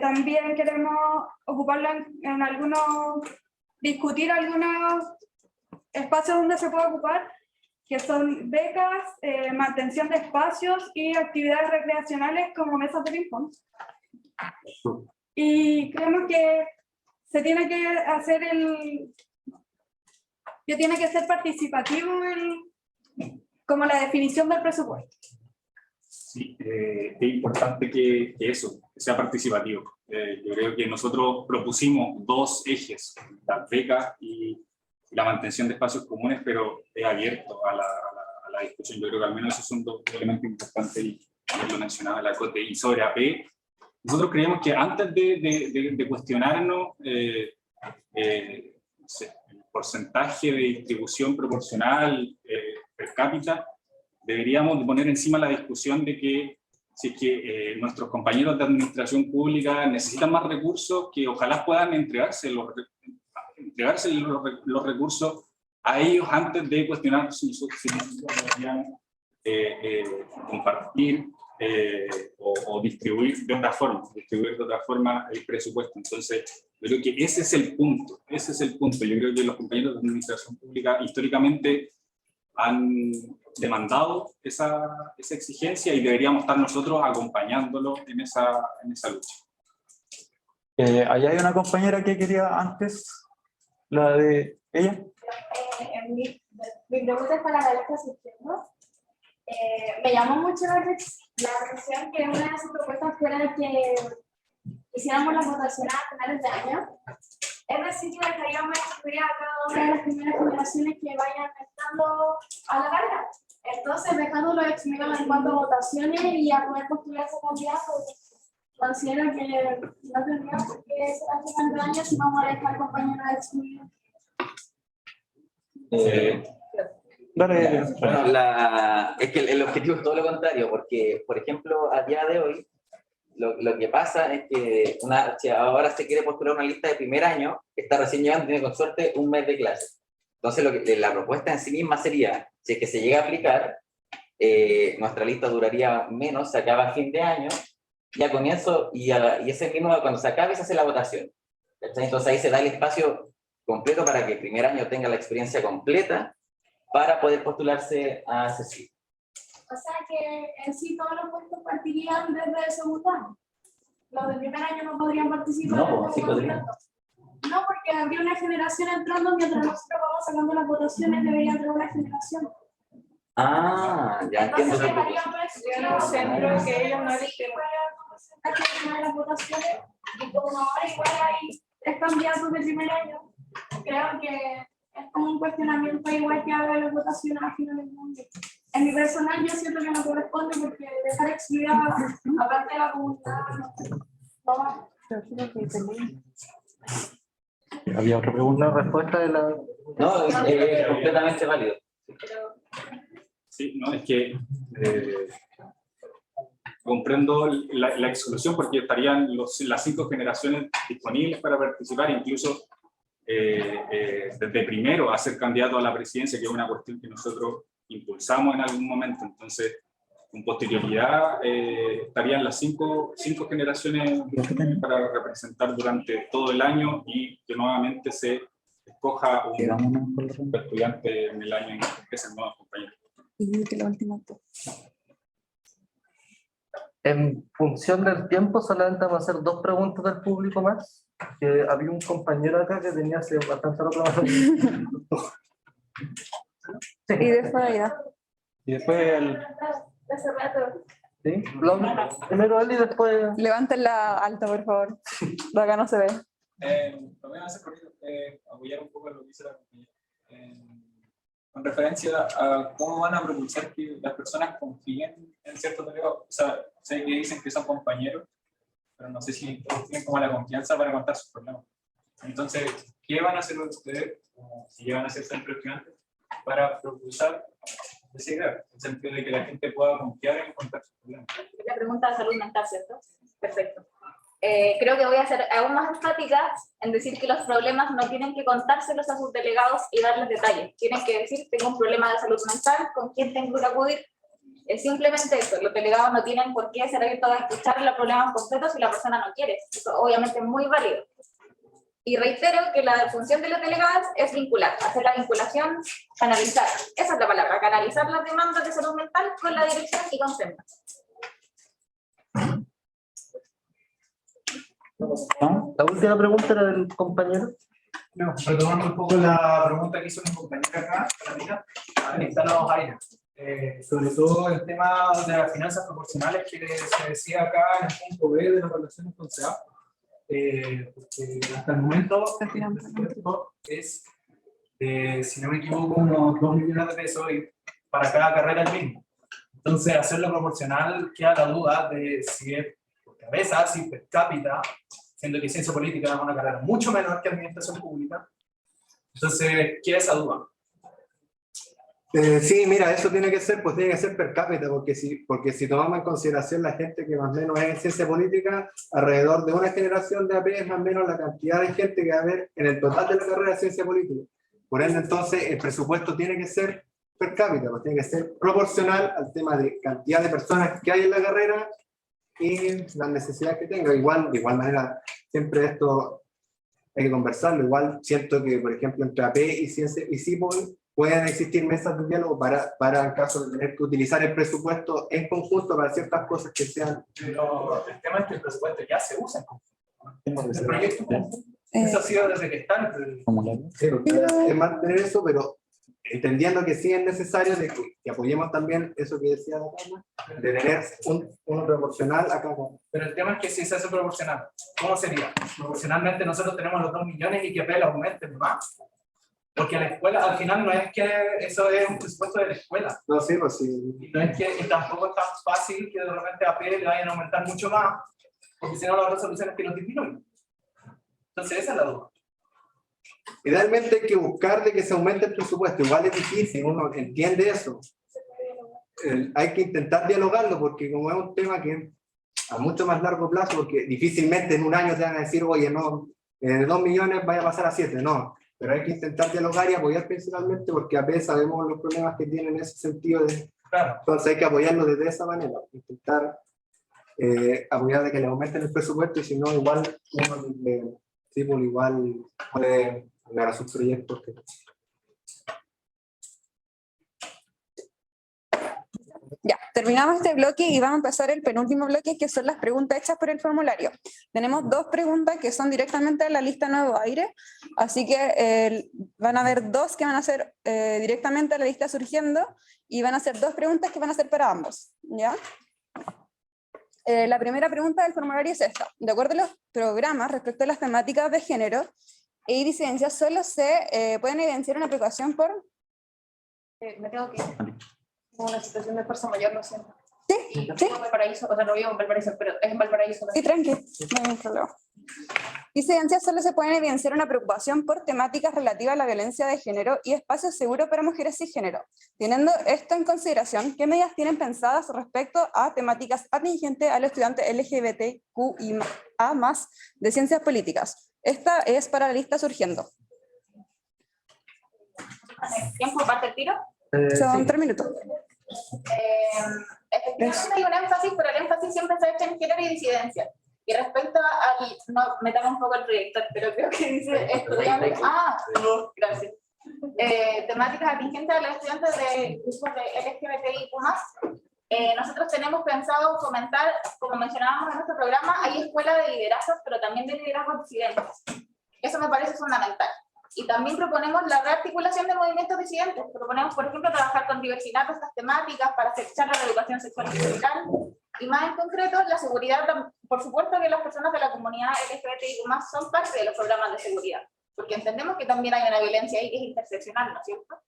También queremos ocuparlo en discutir algunos espacios donde se puede ocupar, que son becas, mantención de espacios y actividades recreacionales como mesas de ping-pong. Y creemos que se tiene que hacer que tiene que ser participativo como la definición del presupuesto. Sí, es importante que eso, que sea participativo. Yo creo que nosotros propusimos dos ejes, las becas y la mantención de espacios comunes, pero es abierto a la discusión. Yo creo que al menos esos son dos elementos importantes y lo mencionaba la Cote. Y sobre AP, nosotros creemos que antes de cuestionarnos el porcentaje de distribución proporcional per cápita, deberíamos poner encima la discusión de que si es que nuestros compañeros de administración pública necesitan más recursos, que ojalá puedan entregarse los recursos a ellos antes de cuestionar si nosotros deberíamos compartir o distribuir de otra forma el presupuesto. Entonces, yo creo que ese es el punto. Yo creo que los compañeros de administración pública históricamente han demandado esa exigencia y deberíamos estar nosotros acompañándolo en esa lucha. Allá hay una compañera que quería antes, la de ella. Mi pregunta es para la lista asistiendo. Me llamó mucho la atención que una de sus propuestas fuera que hiciéramos las votaciones a finales de año. Es decir, que dejaríamos excluir a cada una de las primeras generaciones que vayan entrando a la carrera. Entonces, dejándolo excluido en cuanto a votaciones y a poder postularse candidatos, considero que no tendríamos que ser a final de año si vamos a dejar compañeros excluidos. Bueno, es que el objetivo es todo lo contrario, porque, por ejemplo, a día de hoy, lo que pasa es que si ahora se quiere postular una lista de primer año, está recién llegando, tiene con suerte un mes de clase. Entonces, la propuesta en sí misma sería, si es que se llega a aplicar, nuestra lista duraría menos, se acaba a fin de año, ya con eso, y ese mismo, cuando se acabe, se hace la votación. Entonces ahí se da el espacio completo para que el primer año tenga la experiencia completa para poder postularse a CECIP. O sea que en sí todos los puestos partirían desde el segundo año. Los del primer año no podrían participar. No, sí podrían. No, porque habría una generación entrando mientras nosotros vamos sacando las votaciones, debería entrar una generación. Ah, ya entiendo. Entonces dejarían un centro que ellos no eligen para las votaciones y como ahora igual hay 3 candidatos de primer año, creo que es como un cuestionamiento igual que haga las votaciones a finales del mundo. En mi personal yo siento que no corresponde porque dejar excluida a parte de la comunidad no va. Había otra pregunta. Una respuesta de la... No, es completamente válido. Sí, no, es que comprendo la exclusión porque estarían las 5 generaciones disponibles para participar, incluso desde primero a ser candidato a la presidencia, que es una cuestión que nosotros impulsamos en algún momento. Entonces, con posterioridad estarían las 5 generaciones para representar durante todo el año y que nuevamente se escoja un estudiante en el año en que empiecen nuevos compañeros. En función del tiempo, solamente vamos a hacer 2 preguntas del público más. Que había un compañero acá que tenía hace bastante rato. Y después allá. Y después el... ¿Sí? Primero él y después... Levanten la alta, por favor. De acá no se ve. Lo voy a hacer corrido, apoyar un poco lo que dice la compañera. Con referencia a cómo van a propulsar que las personas confíen en ciertos delegados. O sea, sé que dicen que son compañeros, pero no sé si todos tienen como la confianza para contar sus problemas. Entonces, ¿qué van a hacer ustedes, si llegan a ser siempre estudiantes, para propulsar esa idea? En el sentido de que la gente pueda confiar en contar sus problemas. La pregunta de salud mental, ¿cierto? Perfecto. Creo que voy a ser aún más enfática en decir que los problemas no tienen que contárselos a sus delegados y darles detalles. Tienen que decir, tengo un problema de salud mental, ¿con quién tengo que acudir? Es simplemente eso. Los delegados no tienen por qué ser abiertos a escuchar los problemas completos si la persona no quiere. Eso obviamente es muy válido. Y reitero que la función de los delegados es vincular, hacer la vinculación, canalizar. Esa es la palabra, canalizar las demandas de salud mental con la dirección y con SEMA. ¿No? La última pregunta era del compañero. No, retomando un poco la pregunta que hizo mi compañera acá, ahí están los aires. Sobre todo el tema de las finanzas proporcionales que se decía acá en el punto B de las relaciones con SEA. Porque hasta el momento el presupuesto es, si no me equivoco, unos 2 millones de pesos para cada carrera el mismo. Entonces, hacerlo proporcional queda la duda de si es por cabeza, si per cápita, siendo que ciencia política es una carrera mucho menor que administración pública. Entonces, queda esa duda. Sí, mira, eso tiene que ser per cápita, porque si tomamos en consideración la gente que más o menos es en ciencia política, alrededor de una generación de AP es más o menos la cantidad de gente que va a haber en el total de la carrera de ciencia política. Por ende, entonces, el presupuesto tiene que ser per cápita, pues tiene que ser proporcional al tema de cantidad de personas que hay en la carrera y las necesidades que tenga. Igual, de igual manera, siempre esto hay que conversarlo. Igual siento que, por ejemplo, entre AP y Ciencia y CIPOL pueden existir mesas de diálogo para en caso de tener que utilizar el presupuesto en conjunto para ciertas cosas que sean... Pero el tema es que el presupuesto ya se usa en conjunto. El proyecto eso ha sido desde que están. Sí, es mantener eso, pero entendiendo que sí es necesario de que apoyemos también eso que decía la Carla, de tener uno proporcional acá. Pero el tema es que si se hace proporcional, ¿cómo sería? Proporcionalmente nosotros tenemos los 2 millones y que AP lo aumente más. Porque la escuela, al final, no es que eso es un presupuesto de la escuela. No, sí, pues sí. Y no es que y tampoco es tan fácil que de repente a AP le vayan a aumentar mucho más, porque si no las otras soluciones que los disminuyen. Entonces esa es la duda. Idealmente hay que buscar de que se aumente el presupuesto. Igual es difícil, uno entiende eso. Hay que intentar dialogarlo, porque como es un tema que a mucho más largo plazo, porque difícilmente en un año te van a decir, oye, no, de 2 millones vaya a pasar a 7, no. Pero hay que intentar dialogar y apoyar principalmente, porque a veces sabemos los problemas que tienen en ese sentido. Claro. Entonces hay que apoyarlo desde esa manera, intentar apoyar de que le aumenten el presupuesto, y si no, igual uno sí, pues igual puede hablar a sus proyectos. Ya, terminamos este bloque y vamos a empezar el penúltimo bloque, que son las preguntas hechas por el formulario. Tenemos 2 preguntas que son directamente de la lista Nuevo Aire, así que van a haber 2 que van a ser directamente a la lista Surgiendo, y van a ser 2 preguntas que van a ser para ambos, ¿ya? La primera pregunta del formulario es esta. De acuerdo a los programas respecto a las temáticas de género y disidencia, solo se pueden evidenciar una preocupación por... Me tengo que ir. Una situación de fuerza mayor, lo siento. Sí. En Valparaíso, o sea, no vivo en Valparaíso, pero es en Valparaíso. Sí, tranqui, no hay ningún problema. Disidencia solo se pueden evidenciar una preocupación por temáticas relativas a la violencia de género y espacios seguros para mujeres cisgénero. Teniendo esto en consideración, ¿qué medidas tienen pensadas respecto a temáticas atingentes a los estudiantes LGBTQIA+ de ciencias políticas? Esta es para la lista Surgiendo. ¿Tiempo parte el tiro? Son Sí. 3 minutos. Efectivamente hay un énfasis, pero el énfasis siempre se ha hecho en género y disidencia. Y respecto al, no, me tapa un poco el proyector, pero creo que dice estudiantes, gracias. Temáticas atingentes a los estudiantes de grupos de LGBTIQ+. Nosotros tenemos pensado fomentar, como mencionábamos en nuestro programa, hay escuelas de liderazgos, pero también de liderazgos disidentes. Eso me parece fundamental. Y también proponemos la rearticulación de movimientos disidentes. Proponemos, por ejemplo, trabajar con diversidad de estas temáticas para acechar la educación sexual y integral. Y más en concreto, la seguridad, por supuesto que las personas de la comunidad LGBTIQ+ son parte de los programas de seguridad, porque entendemos que también hay una violencia ahí que es interseccional, ¿no es cierto?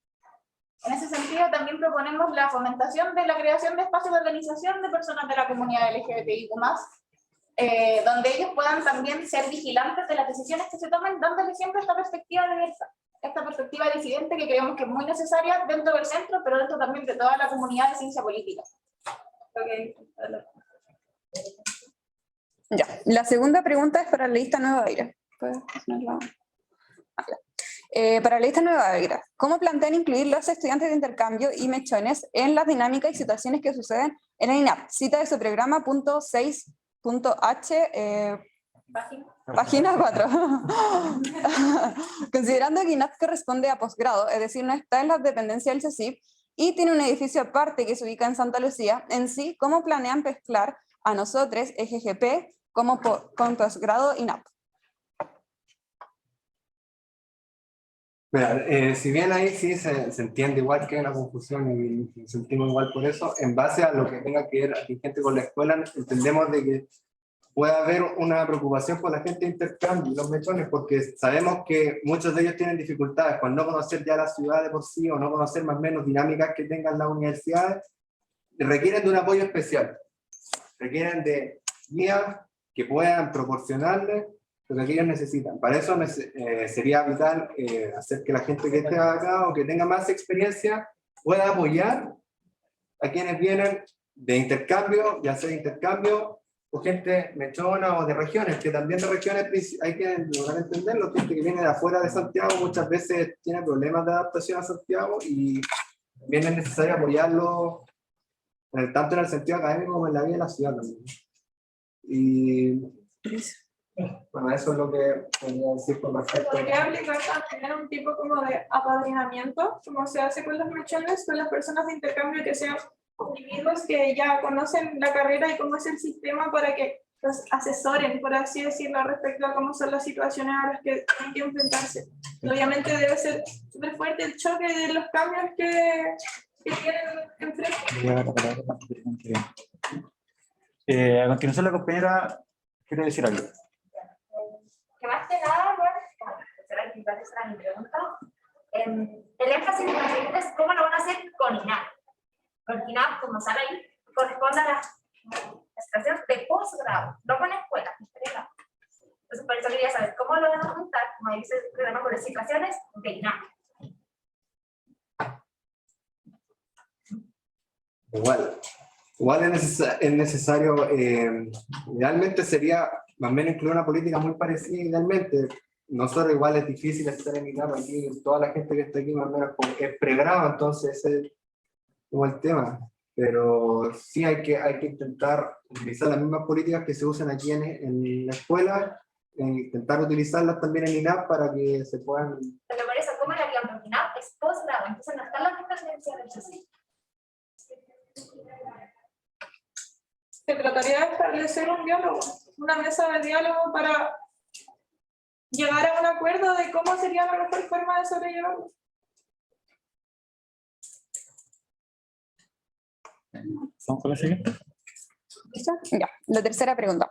En ese sentido, también proponemos la fomentación de la creación de espacios de organización de personas de la comunidad LGBTIQ+, donde ellos puedan también ser vigilantes de las decisiones que se tomen, dándole siempre esta perspectiva diversa, esta perspectiva disidente que creemos que es muy necesaria dentro del centro, pero dentro también de toda la comunidad de ciencia política. Ya. La segunda pregunta es para la lista Nuevo Aire. Para la lista Nueva Aire, ¿cómo plantean incluir los estudiantes de intercambio y mechones en las dinámicas y situaciones que suceden en el INAP? Cita de su programa .6.h, página 4. Considerando que INAP corresponde a posgrado, es decir, no está en las dependencias del CECIP y tiene un edificio aparte que se ubica en Santa Lucía, en sí, ¿cómo planean mezclar a nosotros, EGGP, con posgrado INAP? Mira, si bien ahí sí se entiende igual que hay una confusión y sentimos igual por eso, en base a lo que tenga que ver gente con la escuela, entendemos de que puede haber una preocupación por la gente de intercambio y los mechones, porque sabemos que muchos de ellos tienen dificultades con no conocer ya la ciudad de por sí o no conocer más o menos dinámicas que tengan las universidades, requieren de un apoyo especial, requieren de guías que puedan proporcionarles lo que ellos necesitan. Para eso sería vital hacer que la gente que esté acá o que tenga más experiencia pueda apoyar a quienes vienen de intercambio, ya sea de intercambio o gente mechona o de regiones, que también de regiones hay que lograr entenderlo, gente que viene de afuera de Santiago muchas veces tiene problemas de adaptación a Santiago y también es necesario apoyarlo tanto en el sentido académico como en la vida de la ciudad también. Y bueno, eso es lo que podría decir con respecto Podría aplicar también un tipo como de apadrinamiento, como se hace con las misiones, con las personas de intercambio que sean individuos que ya conocen la carrera y cómo es el sistema para que los asesoren, por así decirlo, respecto a cómo son las situaciones a las que tienen que enfrentarse. Y obviamente debe ser súper fuerte el choque de los cambios que tienen enfrente. A continuación, la compañera quiere decir algo. Que más que nada, bueno, será mi pregunta. El énfasis de los siguientes es cómo lo van a hacer con INAP. Porque INAP, como sale ahí, corresponde a las estaciones de posgrado, no con escuela. Entonces, por eso quería saber cómo lo van a montar, como dice el programa, con las situaciones de INAP. Igual es necesario, idealmente sería más o menos incluir una política muy parecida idealmente. Nosotros igual es difícil estar en INAP aquí, toda la gente que está aquí más o menos es pregrado, entonces ese es como el tema. Pero sí hay que intentar utilizar las mismas políticas que se usan aquí en la escuela, intentar utilizarlas también en INAP para que se puedan... Pero por eso, ¿cómo lo harían? Porque INAP es posgrado, entonces no están las mismas universidades así. Se trataría de establecer un diálogo, una mesa de diálogo para llegar a un acuerdo de cómo sería la mejor forma de sobrellevarlo. ¿Vamos con la siguiente? ¿Listo? Ya, la tercera pregunta.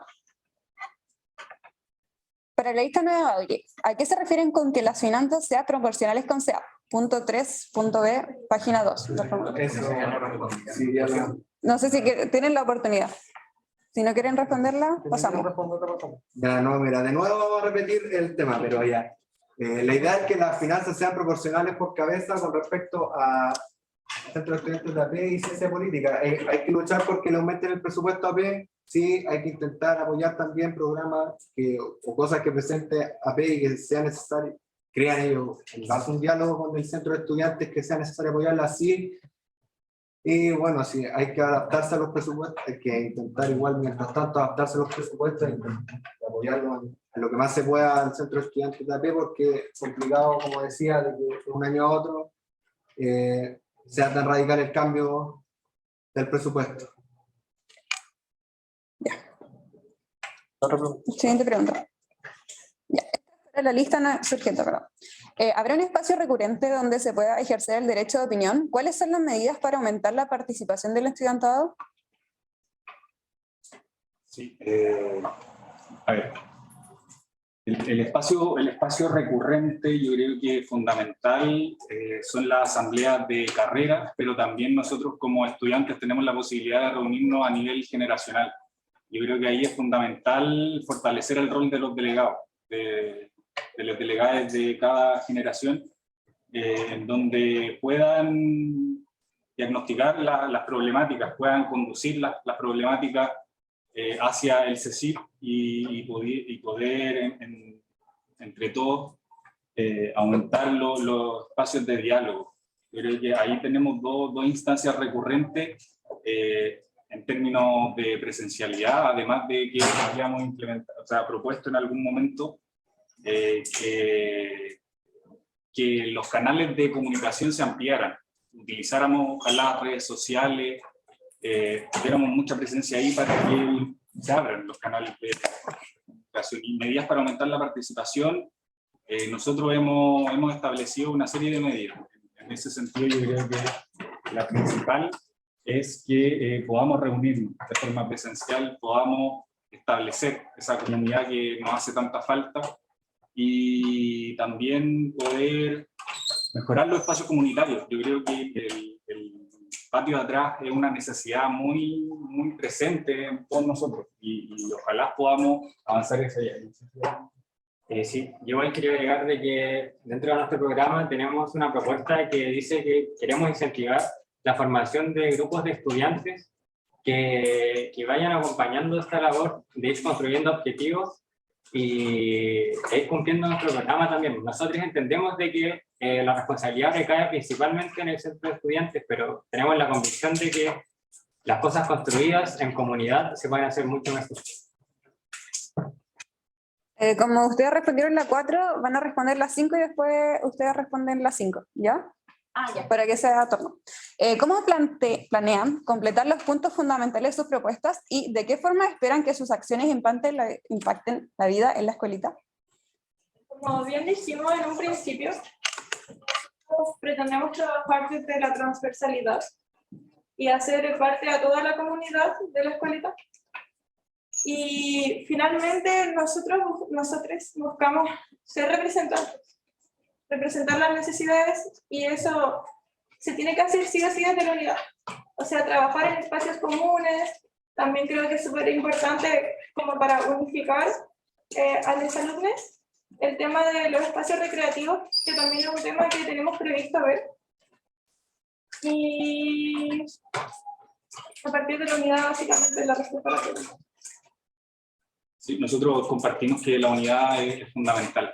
Para la lista nueva, ¿a qué se refieren con que las finanzas sean proporcionales con SEA? Punto 3, punto B, página 2. No sé si tienen la oportunidad. Si no quieren responderla, pasamos. Ya, no, mira, de nuevo vamos a repetir el tema, pero ya. La idea es que las finanzas sean proporcionales por cabeza con respecto a Centro de Estudiantes de AP y Ciencia Política. Hay que luchar porque le aumenten el presupuesto a AP. Sí, hay que intentar apoyar también programas o cosas que presente AP y que sea necesario, crean ellos, haz un diálogo con el Centro de Estudiantes que sea necesario apoyarla, sí. Y bueno, sí, hay que adaptarse a los presupuestos, hay que intentar igual, mientras tanto, adaptarse a los presupuestos y apoyarlo en lo que más se pueda al Centro de Estudiantes de AP, porque es complicado, como decía, de que de un año a otro sea tan radical el cambio del presupuesto. Ya. Siguiente pregunta. Ya, esta es la lista no surgente, perdón. ¿Habrá un espacio recurrente donde se pueda ejercer el derecho de opinión? ¿Cuáles son las medidas para aumentar la participación del estudiantado? Sí, a ver, el espacio recurrente yo creo que es fundamental, son las asambleas de carrera, pero también nosotros como estudiantes tenemos la posibilidad de reunirnos a nivel generacional. Yo creo que ahí es fundamental fortalecer el rol de los delegados, de los delegados de cada generación, en donde puedan diagnosticar las problemáticas, puedan conducir las problemáticas hacia el CECIP y poder entre todos aumentar los espacios de diálogo. Yo creo que ahí tenemos dos instancias recurrentes en términos de presencialidad, además de que habíamos implementado, o sea, propuesto en algún momento que los canales de comunicación se ampliaran, utilizáramos ojalá redes sociales, tuviéramos mucha presencia ahí para que se abran los canales de comunicación. Y medidas para aumentar la participación, nosotros hemos establecido una serie de medidas. En ese sentido yo creo que la principal es que podamos reunirnos de forma presencial, podamos establecer esa comunidad que nos hace tanta falta, y también poder mejorar los espacios comunitarios. Yo creo que el patio de atrás es una necesidad muy presente en todos nosotros, y ojalá podamos avanzar hacia allá. Sí, yo igual quería agregar de que dentro de nuestro programa tenemos una propuesta que dice que queremos incentivar la formación de grupos de estudiantes que vayan acompañando esta labor de ir construyendo objetivos y ir cumpliendo nuestro programa también. Nosotros entendemos de que la responsabilidad recae principalmente en el centro de estudiantes, pero tenemos la convicción de que las cosas construidas en comunidad se pueden hacer mucho mejor. Como ustedes respondieron la 4, van a responder la 5 y después ustedes responden la 5, ¿ya? Ya. Para que sea turno. ¿Cómo planean completar los puntos fundamentales de sus propuestas y de qué forma esperan que sus acciones impacten la vida en la escuelita? Como bien dijimos en un principio, pretendemos trabajar desde la transversalidad y hacer parte a toda la comunidad de la escuelita. Y finalmente nosotros buscamos ser representantes, representar las necesidades, y eso se tiene que hacer sí o sí desde la unidad. O sea, trabajar en espacios comunes, también creo que es súper importante como para unificar a los alumnos. El tema de los espacios recreativos, que también es un tema que tenemos previsto ver. Y a partir de la unidad, básicamente, la respuesta a la pregunta. Sí, nosotros compartimos que la unidad es fundamental.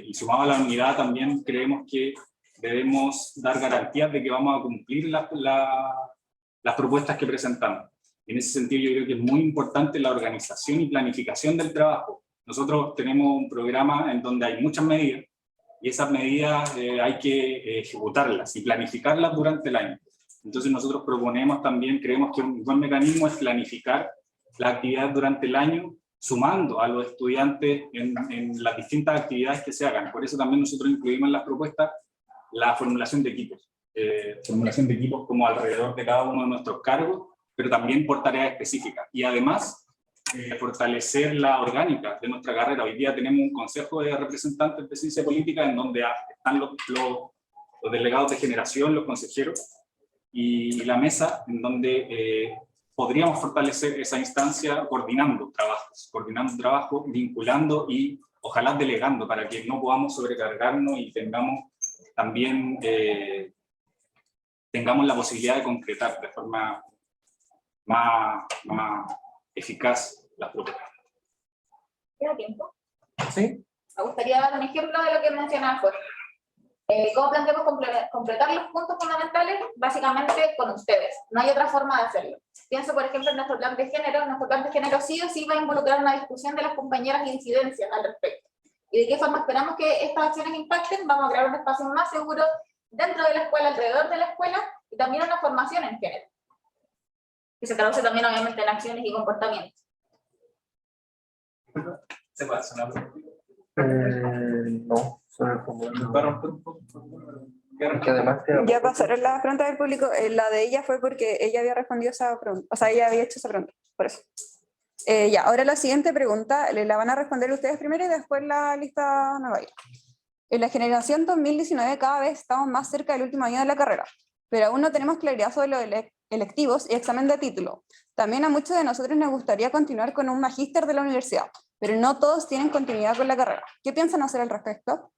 Y sumado a la unidad también creemos que debemos dar garantías de que vamos a cumplir las propuestas que presentamos. En ese sentido yo creo que es muy importante la organización y planificación del trabajo. Nosotros tenemos un programa en donde hay muchas medidas, y esas medidas hay que ejecutarlas y planificarlas durante el año. Entonces nosotros proponemos también, creemos que un buen mecanismo es planificar la actividad durante el año, sumando a los estudiantes en las distintas actividades que se hagan. Por eso también nosotros incluimos en las propuestas la formulación de equipos. Formulación de equipos como alrededor de cada uno de nuestros cargos, pero también por tareas específicas. Y además, fortalecer la orgánica de nuestra carrera. Hoy día tenemos un consejo de representantes de ciencia política en donde están los delegados de generación, los consejeros, y la mesa en donde podríamos fortalecer esa instancia coordinando trabajo, vinculando y ojalá delegando para que no podamos sobrecargarnos y tengamos también la posibilidad de concretar de forma más eficaz las propuestas. ¿Queda tiempo? Sí. Me gustaría dar un ejemplo de lo que mencionaba Jorge. ¿Cómo planteamos completar los puntos fundamentales? Básicamente con ustedes. No hay otra forma de hacerlo. Pienso, por ejemplo, en nuestro plan de género. Nuestro plan de género sí o sí va a involucrar una discusión de las compañeras y incidencias al respecto. ¿Y de qué forma esperamos que estas acciones impacten? Vamos a crear un espacio más seguro dentro de la escuela, alrededor de la escuela, y también una formación en género, que se traduce también obviamente en acciones y comportamientos. ¿Se puede hacer una pregunta? No, solo como... Que además Ya pasaron las preguntas del público. La de ella fue porque ella había respondido esa pregunta, o sea, ella había hecho esa pregunta, por eso. Ya, ahora la siguiente pregunta, la van a responder ustedes primero y después la lista nos va a ir. En la generación 2019 cada vez estamos más cerca del último año de la carrera, pero aún no tenemos claridad sobre los electivos y examen de título. También a muchos de nosotros nos gustaría continuar con un magíster de la universidad, pero no todos tienen continuidad con la carrera. ¿Qué piensan hacer al respecto?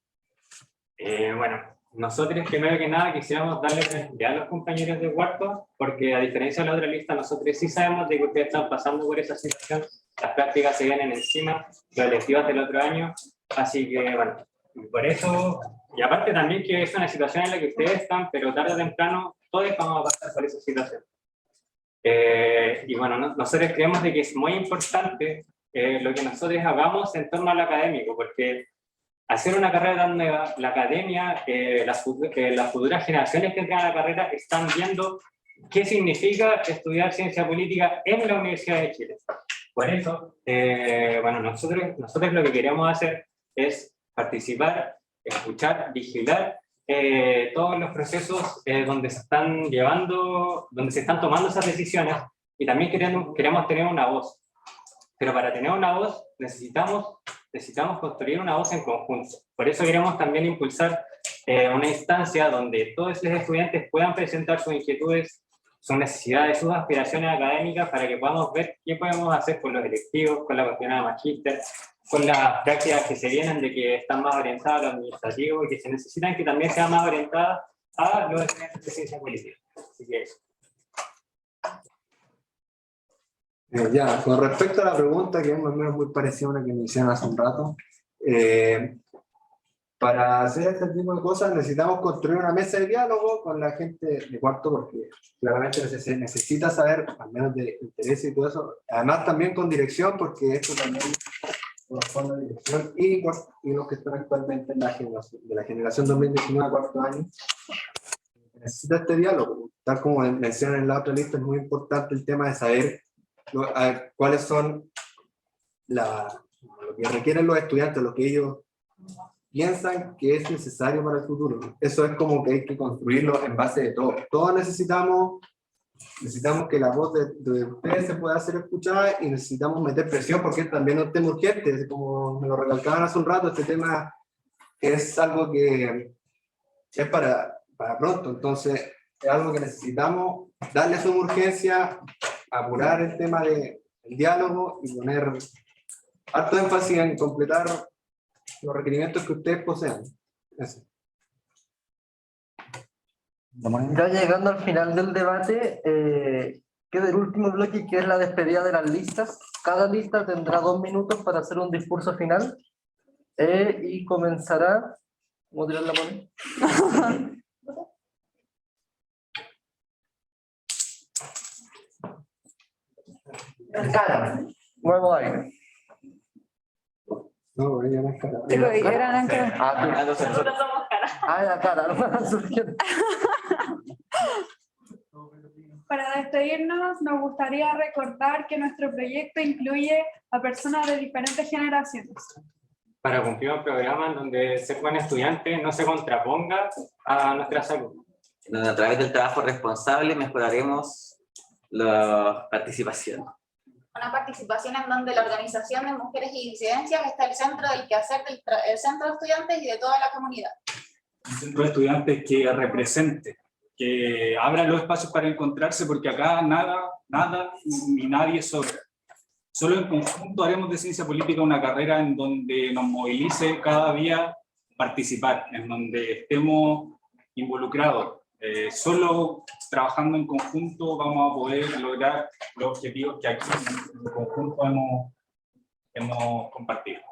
Bueno, nosotros primero que nada quisiéramos darle tranquilidad a los compañeros de cuarto, porque a diferencia de la otra lista, nosotros sí sabemos de que ustedes están pasando por esa situación, las prácticas se vienen encima, las electivas del otro año, así que bueno, por eso, y aparte también que es una situación en la que ustedes están, pero tarde o temprano todos vamos a pasar por esa situación. Y bueno, nosotros creemos de que es muy importante lo que nosotros hagamos en torno al académico, porque hacer una carrera tan nueva, la academia, las futuras generaciones que entran a la carrera están viendo qué significa estudiar ciencia política en la Universidad de Chile. Por eso, bueno, nosotros lo que queremos hacer es participar, escuchar, vigilar todos los procesos donde se están tomando esas decisiones, y también queremos tener una voz. Pero para tener una voz necesitamos construir una voz en conjunto. Por eso queremos también impulsar una instancia donde todos los estudiantes puedan presentar sus inquietudes, sus necesidades, sus aspiraciones académicas, para que podamos ver qué podemos hacer con los electivos, con la cuestión de magíster, con las prácticas que se vienen de que están más orientadas a lo administrativo y que se necesitan que también sean más orientadas a los estudiantes de ciencia política. Así que eso. Ya, con respecto a la pregunta, que es más o menos muy parecida a una que me hicieron hace un rato, para hacer este tipo de cosas necesitamos construir una mesa de diálogo con la gente de cuarto, porque claramente se necesita saber, al menos de interés y todo eso, además también con dirección, porque esto también corresponde a dirección y los que están actualmente en la generación 2019 cuarto año. Necesita este diálogo, tal como mencionan en la otra lista, es muy importante el tema de saber cuáles son lo que requieren los estudiantes, lo que ellos piensan que es necesario para el futuro. Eso es como que hay que construirlo en base de todo. Todos necesitamos que la voz de ustedes se pueda hacer escuchada y necesitamos meter presión porque también es un tema urgente, como me lo recalcaban hace un rato, este tema es algo que es para pronto, entonces es algo que necesitamos darle su urgencia, apurar el tema del diálogo y poner harto énfasis en completar los requerimientos que ustedes posean. Eso. Ya llegando al final del debate, queda el último bloque, que es la despedida de las listas. Cada lista tendrá 2 minutos para hacer un discurso final y comenzará. ¿Cómo tirar la mano? Cara, nuevo aire. No, ella no es cara. Eran cara. La cara, surgiendo. Para despedirnos, nos gustaría recordar que nuestro proyecto incluye a personas de diferentes generaciones. Para cumplir un programa en donde ser buen estudiante no se contraponga a nuestra salud. Donde a través del trabajo responsable mejoraremos la participación. Una participación en donde la organización de mujeres y disidencias está el centro del quehacer del centro de estudiantes y de toda la comunidad. Un centro de estudiantes que represente, que abra los espacios para encontrarse, porque acá nada ni nadie sobra. Solo en conjunto haremos de ciencia política una carrera en donde nos movilice cada día participar, en donde estemos involucrados. Solo trabajando en conjunto vamos a poder lograr los objetivos que aquí en conjunto hemos compartido.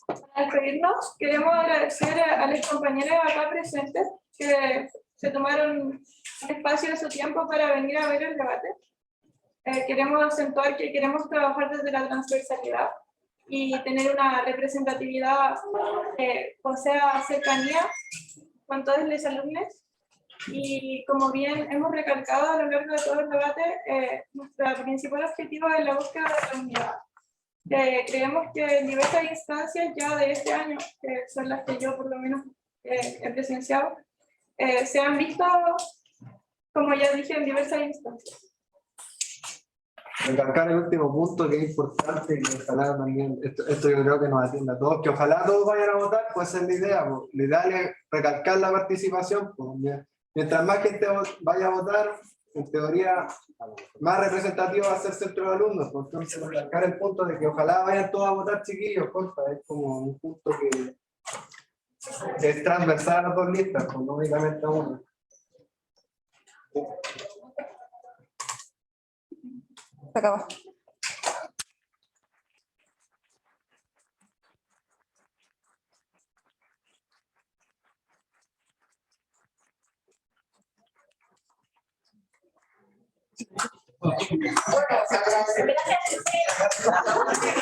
Para despedirnos, queremos agradecer a las compañeras acá presentes que se tomaron un espacio de su tiempo para venir a ver el debate. Queremos acentuar que queremos trabajar desde la transversalidad y tener una representatividad que posea cercanía con todos los alumnos. Y como bien hemos recalcado a lo largo de todo el debate, nuestro principal objetivo es la búsqueda de la unidad. Creemos que en diversas instancias ya de este año, que son las que yo por lo menos he presenciado, se han visto, como ya dije, en diversas instancias. Recalcar el último punto que es importante, y ojalá también, esto yo creo que nos atienda a todos, que ojalá todos vayan a votar, pues esa es la idea. Pues. La idea es recalcar la participación. Pues. Mientras más gente vaya a votar, en teoría, más representativo va a ser el centro de alumnos. Pues. Entonces, recalcar el punto de que ojalá vayan todos a votar, chiquillos, porfa, es como un punto que es transversal a las dos listas, pues, no únicamente a una. Se acabó. Gracias.